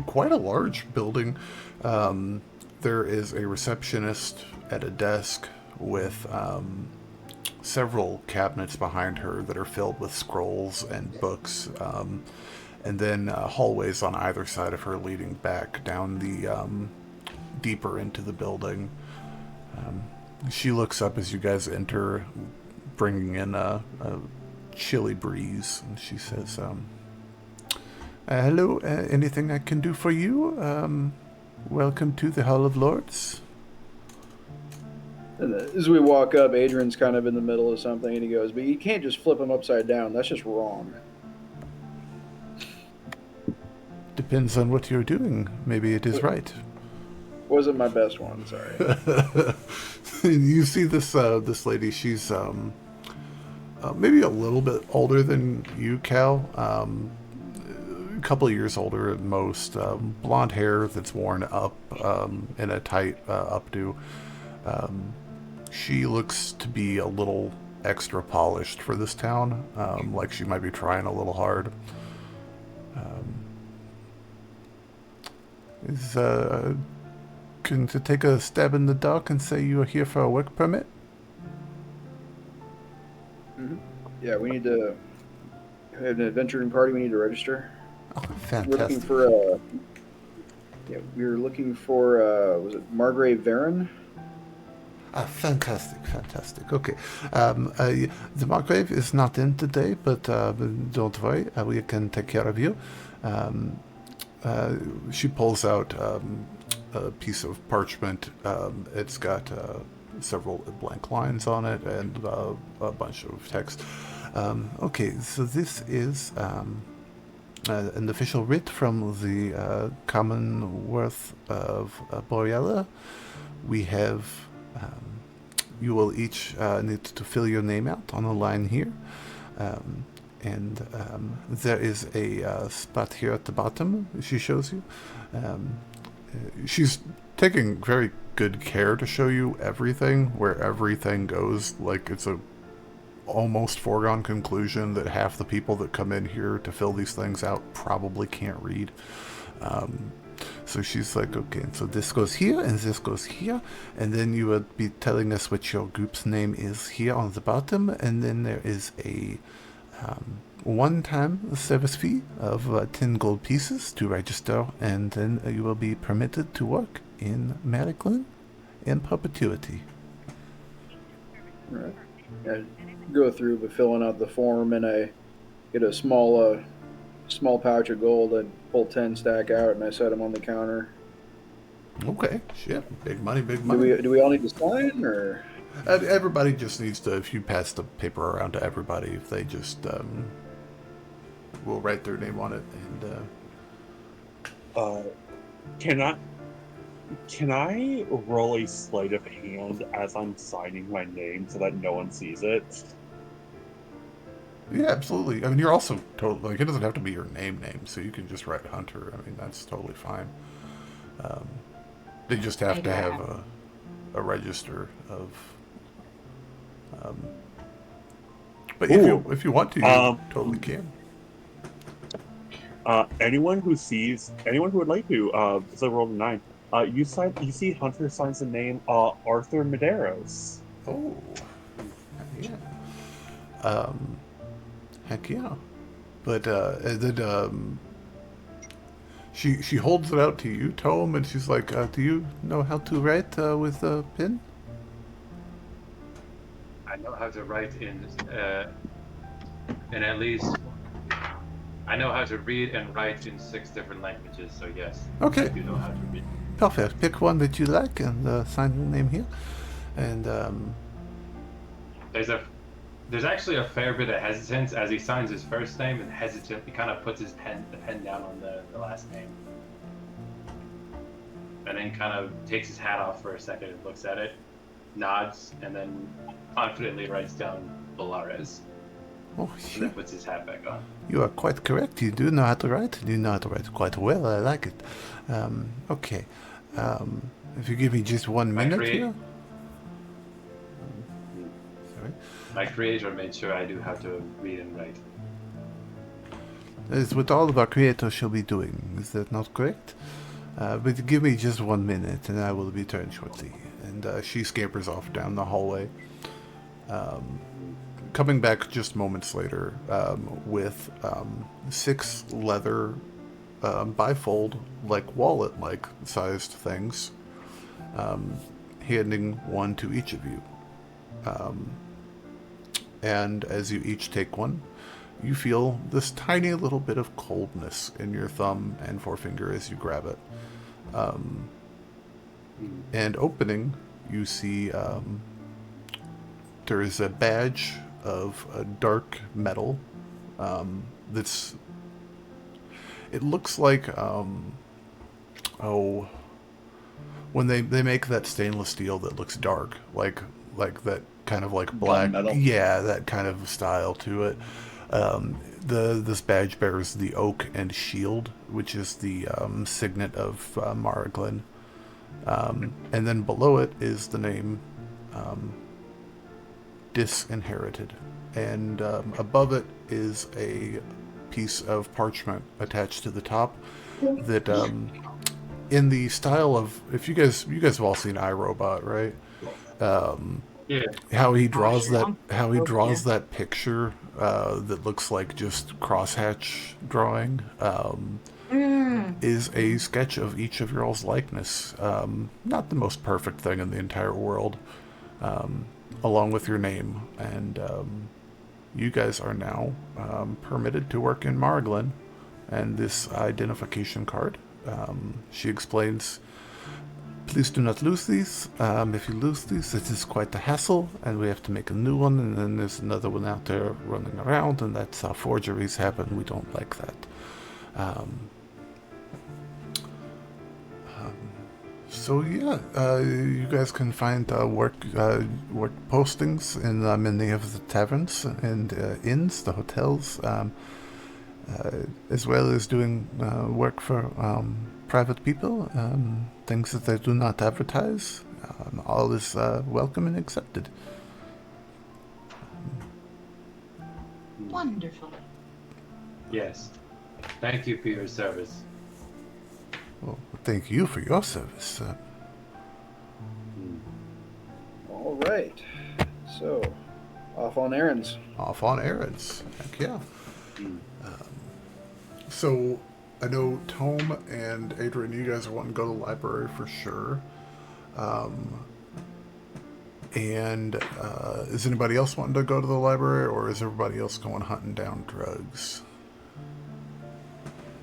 quite a large building. There is a receptionist at a desk with several cabinets behind her that are filled with scrolls and books, and then hallways on either side of her leading back down the deeper into the building. She looks up as you guys enter, bringing in a chilly breeze, and she says, hello, anything I can do for you? Welcome to the Hall of Lords. And as we walk up, Adrian's kind of in the middle of something, and he goes, but you can't just flip him upside down. That's just wrong. Depends on what you're doing. Maybe it is right. Wasn't my best one, sorry. You see this lady, she's maybe a little bit older than you, Cal. A couple of years older at most. Blonde hair that's worn up in a tight updo. She looks to be a little extra polished for this town, like she might be trying a little hard. Can to take a stab in the dark and say you are here for a work permit? Mm-hmm. Yeah, we need to have an adventuring party. We need to register. Oh, fantastic. We're looking for we're looking for was it Margrave Varen? Fantastic. Okay. The Margrave is not in today, but don't worry, we can take care of you. She pulls out a piece of parchment. It's got several blank lines on it and a bunch of text. Okay, so this is an official writ from the Commonwealth of Boreala. We have... you will each need to fill your name out on a line here. And there is a spot here at the bottom she shows you. She's taking very good care to show you everything, where everything goes. Like, it's a almost foregone conclusion that half the people that come in here to fill these things out probably can't read. So she's like, okay, so this goes here, and this goes here, and then you would be telling us what your group's name is here on the bottom, and then there is a one-time service fee of 10 gold pieces to register, and then you will be permitted to work in Maryland in perpetuity. Right. I go through by filling out the form, and I get a small pouch of gold. I pull 10 stack out, and I set them on the counter. Okay, shit, big money. Do we all need to sign, or? Everybody just needs to, if you pass the paper around to everybody, if they just we'll write their name on it, and Can I roll a sleight of hand as I'm signing my name so that no one sees it? yeah, absolutely. I mean, you're also totally like it doesn't have to be your name, so you can just write Hunter. I mean, that's totally fine. They just have to have a register of. But if you want to, you totally can. Anyone who would like to, so roll a 9. You see Hunter signs the name Arthur Medeiros. Oh, yeah. Heck yeah. But then she holds it out to you, Tome, and she's like, "Do you know how to write with a pen?" I know how to write in at least. I know how to read and write in 6 different languages, so yes. Okay. I do know how to read. Perfect. Pick one that you like and sign your name here. And There's actually a fair bit of hesitance as he signs his first name and hesitant. He kind of puts the pen down on the last name, and then kind of takes his hat off for a second and looks at it, nods, and then confidently writes down Valares. oh, And then puts his hat back on. you are quite correct. You do know how to write. You know how to write quite well. I like it. Okay. If you give me just 1 minute here. Sorry. My creator made sure I do how to read and write. That is what all of our creators shall be doing. Is that not correct? But give me just 1 minute and I will return shortly. And she scampers off down the hallway. Coming back just moments later with 6 leather bifold, like wallet-like sized things, handing one to each of you. And as you each take one, you feel this tiny little bit of coldness in your thumb and forefinger as you grab it. And opening, you see there is a badge of a dark metal that's... It looks like, when they make that stainless steel that looks dark, like that kind of like black... Gunmetal. Yeah, that kind of style to it. This badge bears the oak and shield, which is the signet of Maraglen. And then below it is the name Disinherited. And above it is a piece of parchment attached to the top that in the style of... If you guys have all seen iRobot, right? Yeah. How he draws that picture that looks like just crosshatch drawing is a sketch of each of your all's likeness. Not the most perfect thing in the entire world, along with your name. And you guys are now permitted to work in Maraglen. And this identification card, she explains, please do not lose these. If you lose these, it is quite a hassle, and we have to make a new one, and then there's another one out there running around, and that's how forgeries happen. We don't like that. So yeah, you guys can find work postings in many of the taverns and inns, the hotels, as well as doing work for private people, things that they do not advertise. All is welcome and accepted. Wonderful. Yes. Thank you for your service. Well, thank you for your service. All right. So, off on errands. Off on errands. Heck yeah. So, I know Tome and Adrian, you guys are wanting to go to the library for sure. And is anybody else wanting to go to the library, or is everybody else going hunting down drugs?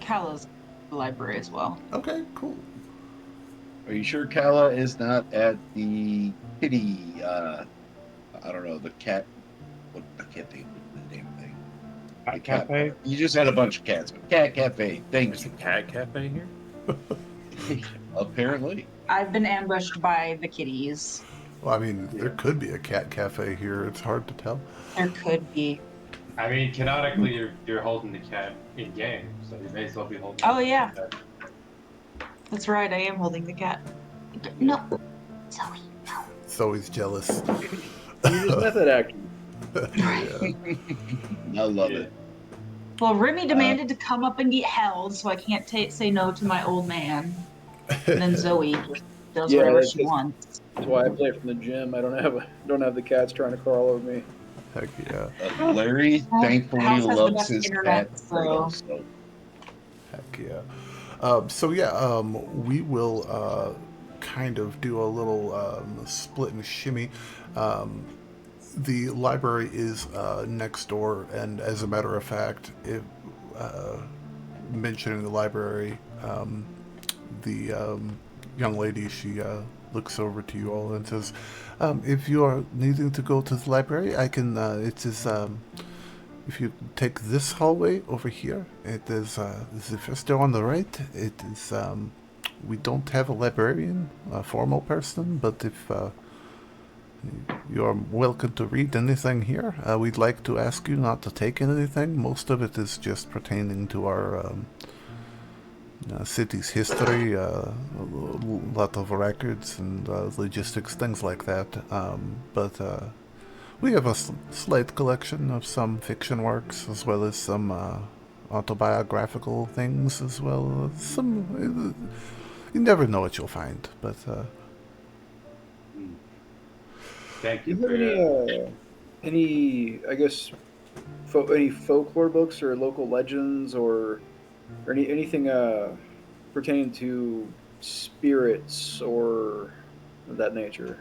Callow's the library as well. Okay, cool. Are you sure Kala is not at the kitty? I don't know, the cat. What, I can't think of the name of the thing. The Cat cafe? You just had a bunch of cats. Cat cafe. There's Thanks. a cat cafe here? Apparently. I've been ambushed by the kitties. Well, I mean, there Yeah. could be a cat cafe here. It's hard to tell. There could be. I mean, canonically, you're holding the cat in game, so you may as well be holding. Oh, the yeah. cat. That's right, I am holding the cat. No. Zoe, no. Zoe's jealous. You just method acting. Yeah. I love Yeah. it. Well, Remy demanded to come up and get held, so I can't say no to my old man. And then Zoe just does Yeah, whatever that's she just- wants. That's why I play from the gym. I don't have the cats trying to crawl over me. Heck yeah. Larry Well, thankfully the house has the loves best his internet, cat. so- So Heck yeah. We will kind of do a little split and shimmy. The library is next door, and as a matter of fact, mentioning the library, the young lady, she looks over to you all and says, if you are needing to go to the library, I can, it is, if you take this hallway over here, it is the first door on the right. It is, we don't have a librarian, a formal person, but if you are welcome to read anything here, we'd like to ask you not to take in anything. Most of it is just pertaining to our city's history, a lot of records and logistics, things like that. But we have a slight collection of some fiction works, as well as some autobiographical things, as well as some. You never know what you'll find, but. Thank Do you you have for any I guess, any folklore books or local legends or anything pertaining to spirits or of that nature?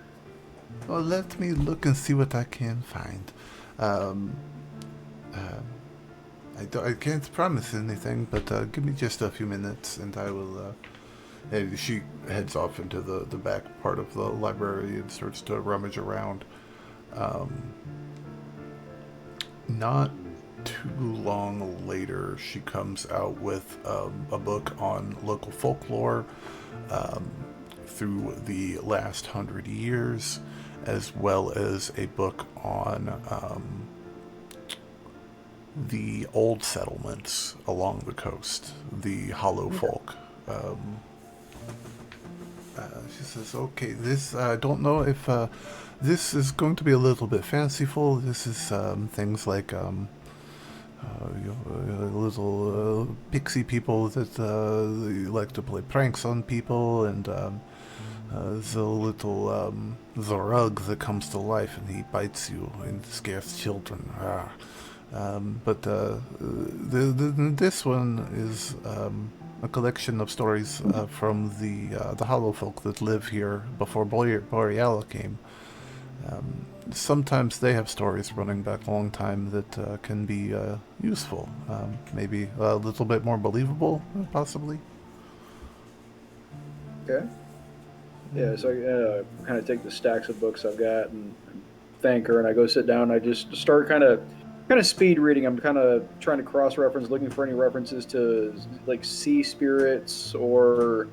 Well, let me look and see what I can find. I can't promise anything, but give me just a few minutes, and I will. And she heads off into the back part of the library and starts to rummage around. Not too long later, she comes out with a book on local folklore through the last 100 years, as well as a book on the old settlements along the coast, the Hollow Folk. She says, okay, this, I don't know if this is going to be a little bit fanciful. This is things like little pixie people that like to play pranks on people, and the little the rug that comes to life and he bites you and scares children. But this one is a collection of stories from the Hollow Folk that live here before Boreala came. Sometimes they have stories running back a long time that can be useful, maybe a little bit more believable, possibly. Okay. Yeah, so I kind of take the stacks of books I've got and thank her, and I go sit down. I just start kind of speed reading. I'm kind of trying to cross-reference, looking for any references to like sea spirits or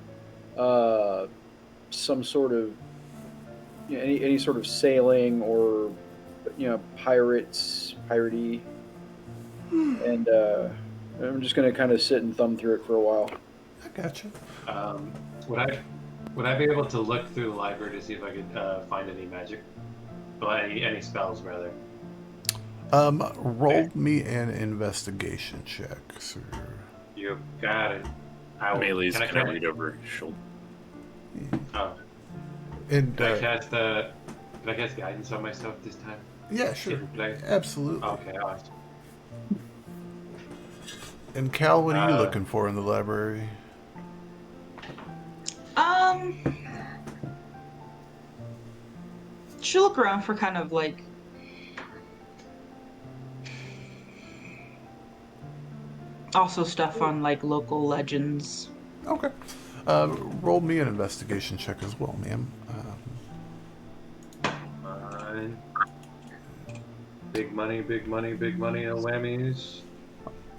some sort of any sort of sailing or piratey, and I'm just gonna kind of sit and thumb through it for a while. I gotcha. would I be able to look through the library to see if I could find any magic? Well, any spells, rather. Roll me an investigation check, sir. You got it. Melee's Can I kind of cast- read over his shoulder. Oh, And can I cast can I cast guidance on myself this time? yeah, sure, Could I- absolutely. Okay, awesome. And Cal, what are you Uh, looking for in the library? Should look around for kind of like also stuff on like local legends. Okay. Roll me an investigation check as well, ma'am. Fine. Big money, no whammies.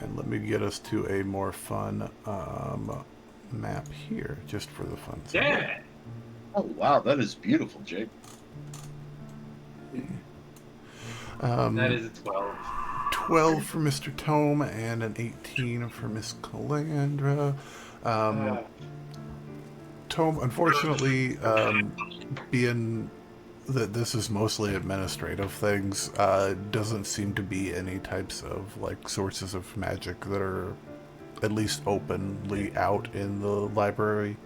And let me get us to a more fun map here, just for the fun. Yeah. Oh wow, that is beautiful, Jake. That is a 12. 12 for Mr. Tome and an 18 for Miss Calandra. Tome, unfortunately, being that this is mostly administrative things, doesn't seem to be any types of like sources of magic that are at least openly out in the library.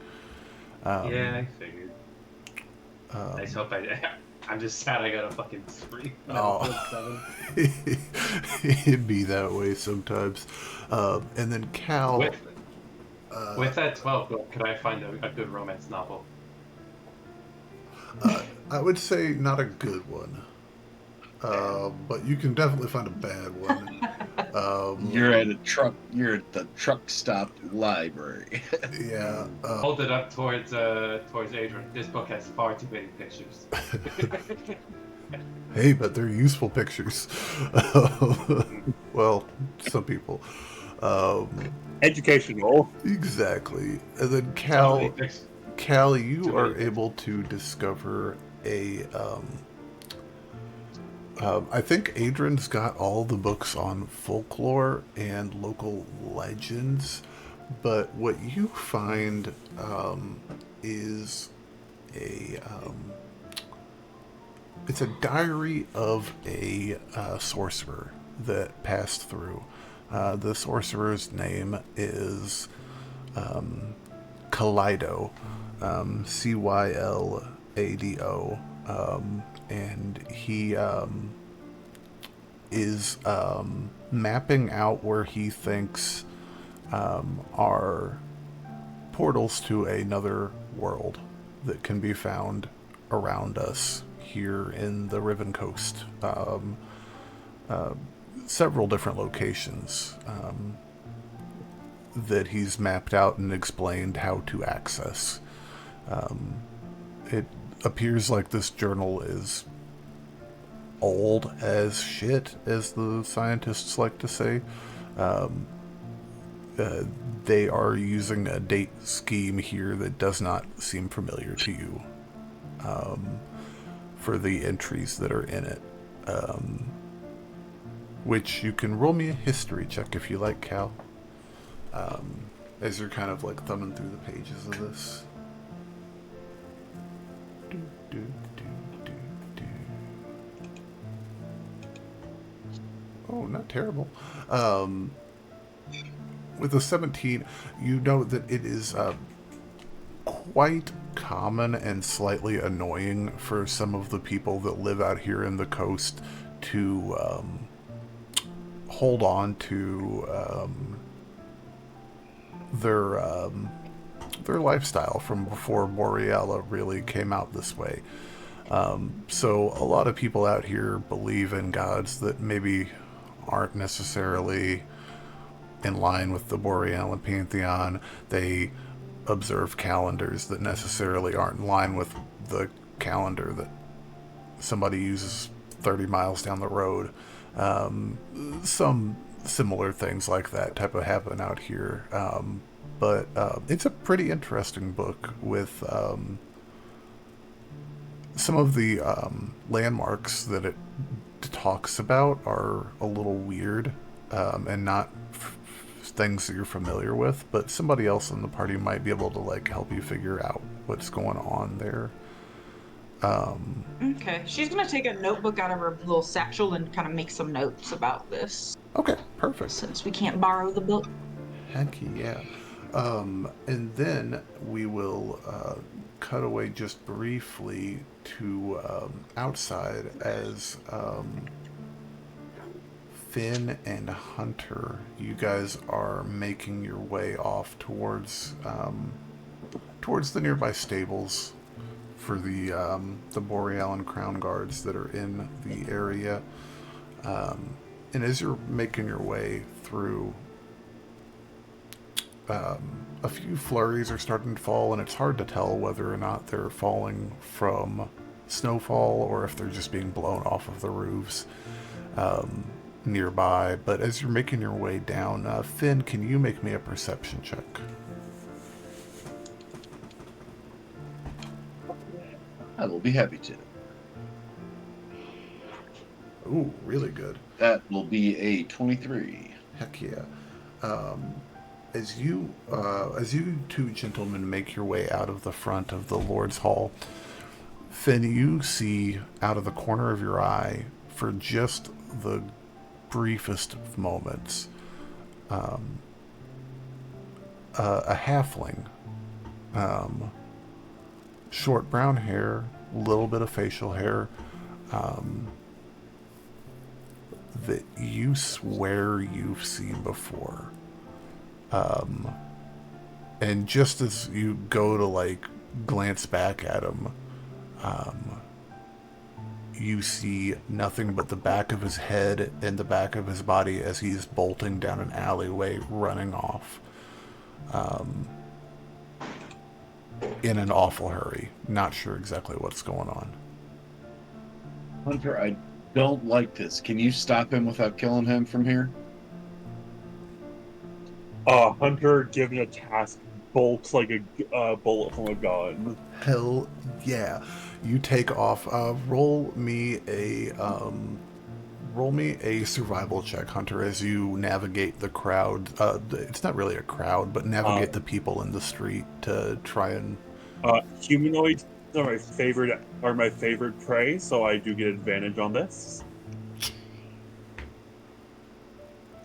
Yeah, I figured. I just hope I'm just sad I got a fucking 3. Oh. It'd be that way sometimes. And then Cal. With that 12, could I find a good romance novel? I would say not a good one. But you can definitely find a bad one. You're at the truck stop library. Yeah. Hold it up towards Adrian. This book has far too many pictures. Hey, but they're useful pictures. Well, some people. Educational. Exactly. And then Cal, you are able to discover a I think Adrian's got all the books on folklore and local legends, but what you find is it's a diary of a sorcerer that passed through. The sorcerer's name is Kaleido, Cylado, and he is mapping out where he thinks are portals to another world that can be found around us here in the Riven Coast. Several different locations that he's mapped out and explained how to access. It appears like this journal is old as shit, as the scientists like to say. They are using a date scheme here that does not seem familiar to you for the entries that are in it. Which you can roll me a history check if you like, Cal. As you're kind of like thumbing through the pages of this. Oh, not terrible. With a 17, you know that it is quite common and slightly annoying for some of the people that live out here in the coast to hold on to their lifestyle from before Boreala really came out this way. So a lot of people out here believe in gods that maybe aren't necessarily in line with the Borealan pantheon. They observe calendars that necessarily aren't in line with the calendar that somebody uses 30 miles down the road. Some similar things like that type of happen out here. But it's a pretty interesting book with some of the landmarks that it talks about are a little weird and not things that you're familiar with, but somebody else in the party might be able to like help you figure out what's going on there. Okay, she's gonna take a notebook out of her little satchel and kind of make some notes about this. Okay, perfect. Since we can't borrow the book. Heck yeah. And then we will cut away just briefly to outside as Finn and Hunter, you guys are making your way off towards the nearby stables for the Borealan Crown Guards that are in the area. And as you're making your way through, a few flurries are starting to fall, and it's hard to tell whether or not they're falling from snowfall or if they're just being blown off of the roofs. nearby, but as you're making your way down, Finn, can you make me a perception check? I will be happy to. Ooh, really good. That will be a 23. Heck yeah. As you two gentlemen make your way out of the front of the Lord's Hall, Finn, you see out of the corner of your eye, for just the briefest of moments, a halfling. Short brown hair, little bit of facial hair, that you swear you've seen before. And just as you go to, like, glance back at him, you see nothing but the back of his head and the back of his body as he's bolting down an alleyway, running off. In an awful hurry. Not sure exactly what's going on. Hunter, I don't like this. Can you stop him without killing him from here? Hunter, given a task, bolts like a bullet from a gun. Hell yeah. You take off. Roll me a survival check, Hunter, as you navigate the crowd. It's not really a crowd, but navigate the people in the street to try and... Humanoids are my favorite prey, so I do get advantage on this.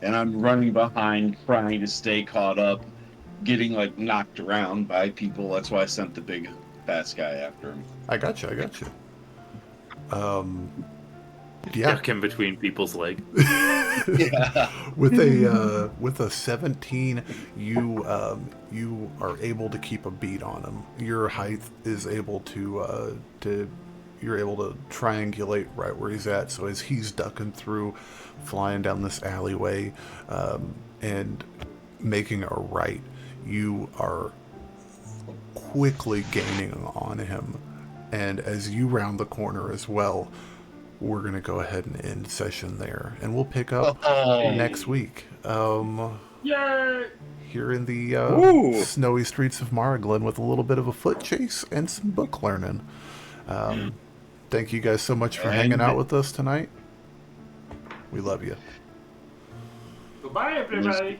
And I'm running behind, trying to stay caught up, getting, like, knocked around by people. That's why I sent the big fast guy after him. I got you. Yeah. Duck in between people's legs. Yeah. With a 17, you are able to keep a beat on him. Your height is able to you're able to triangulate right where he's at. So as he's ducking through, flying down this alleyway, and making a right, you are quickly gaining on him. And as you round the corner as well, we're going to go ahead and end session there. And we'll pick up next week. Yay! Here in the snowy streets of Maraglen with a little bit of a foot chase and some book learning. Thank you guys so much for hanging out with us tonight. We love you. Goodbye, everybody.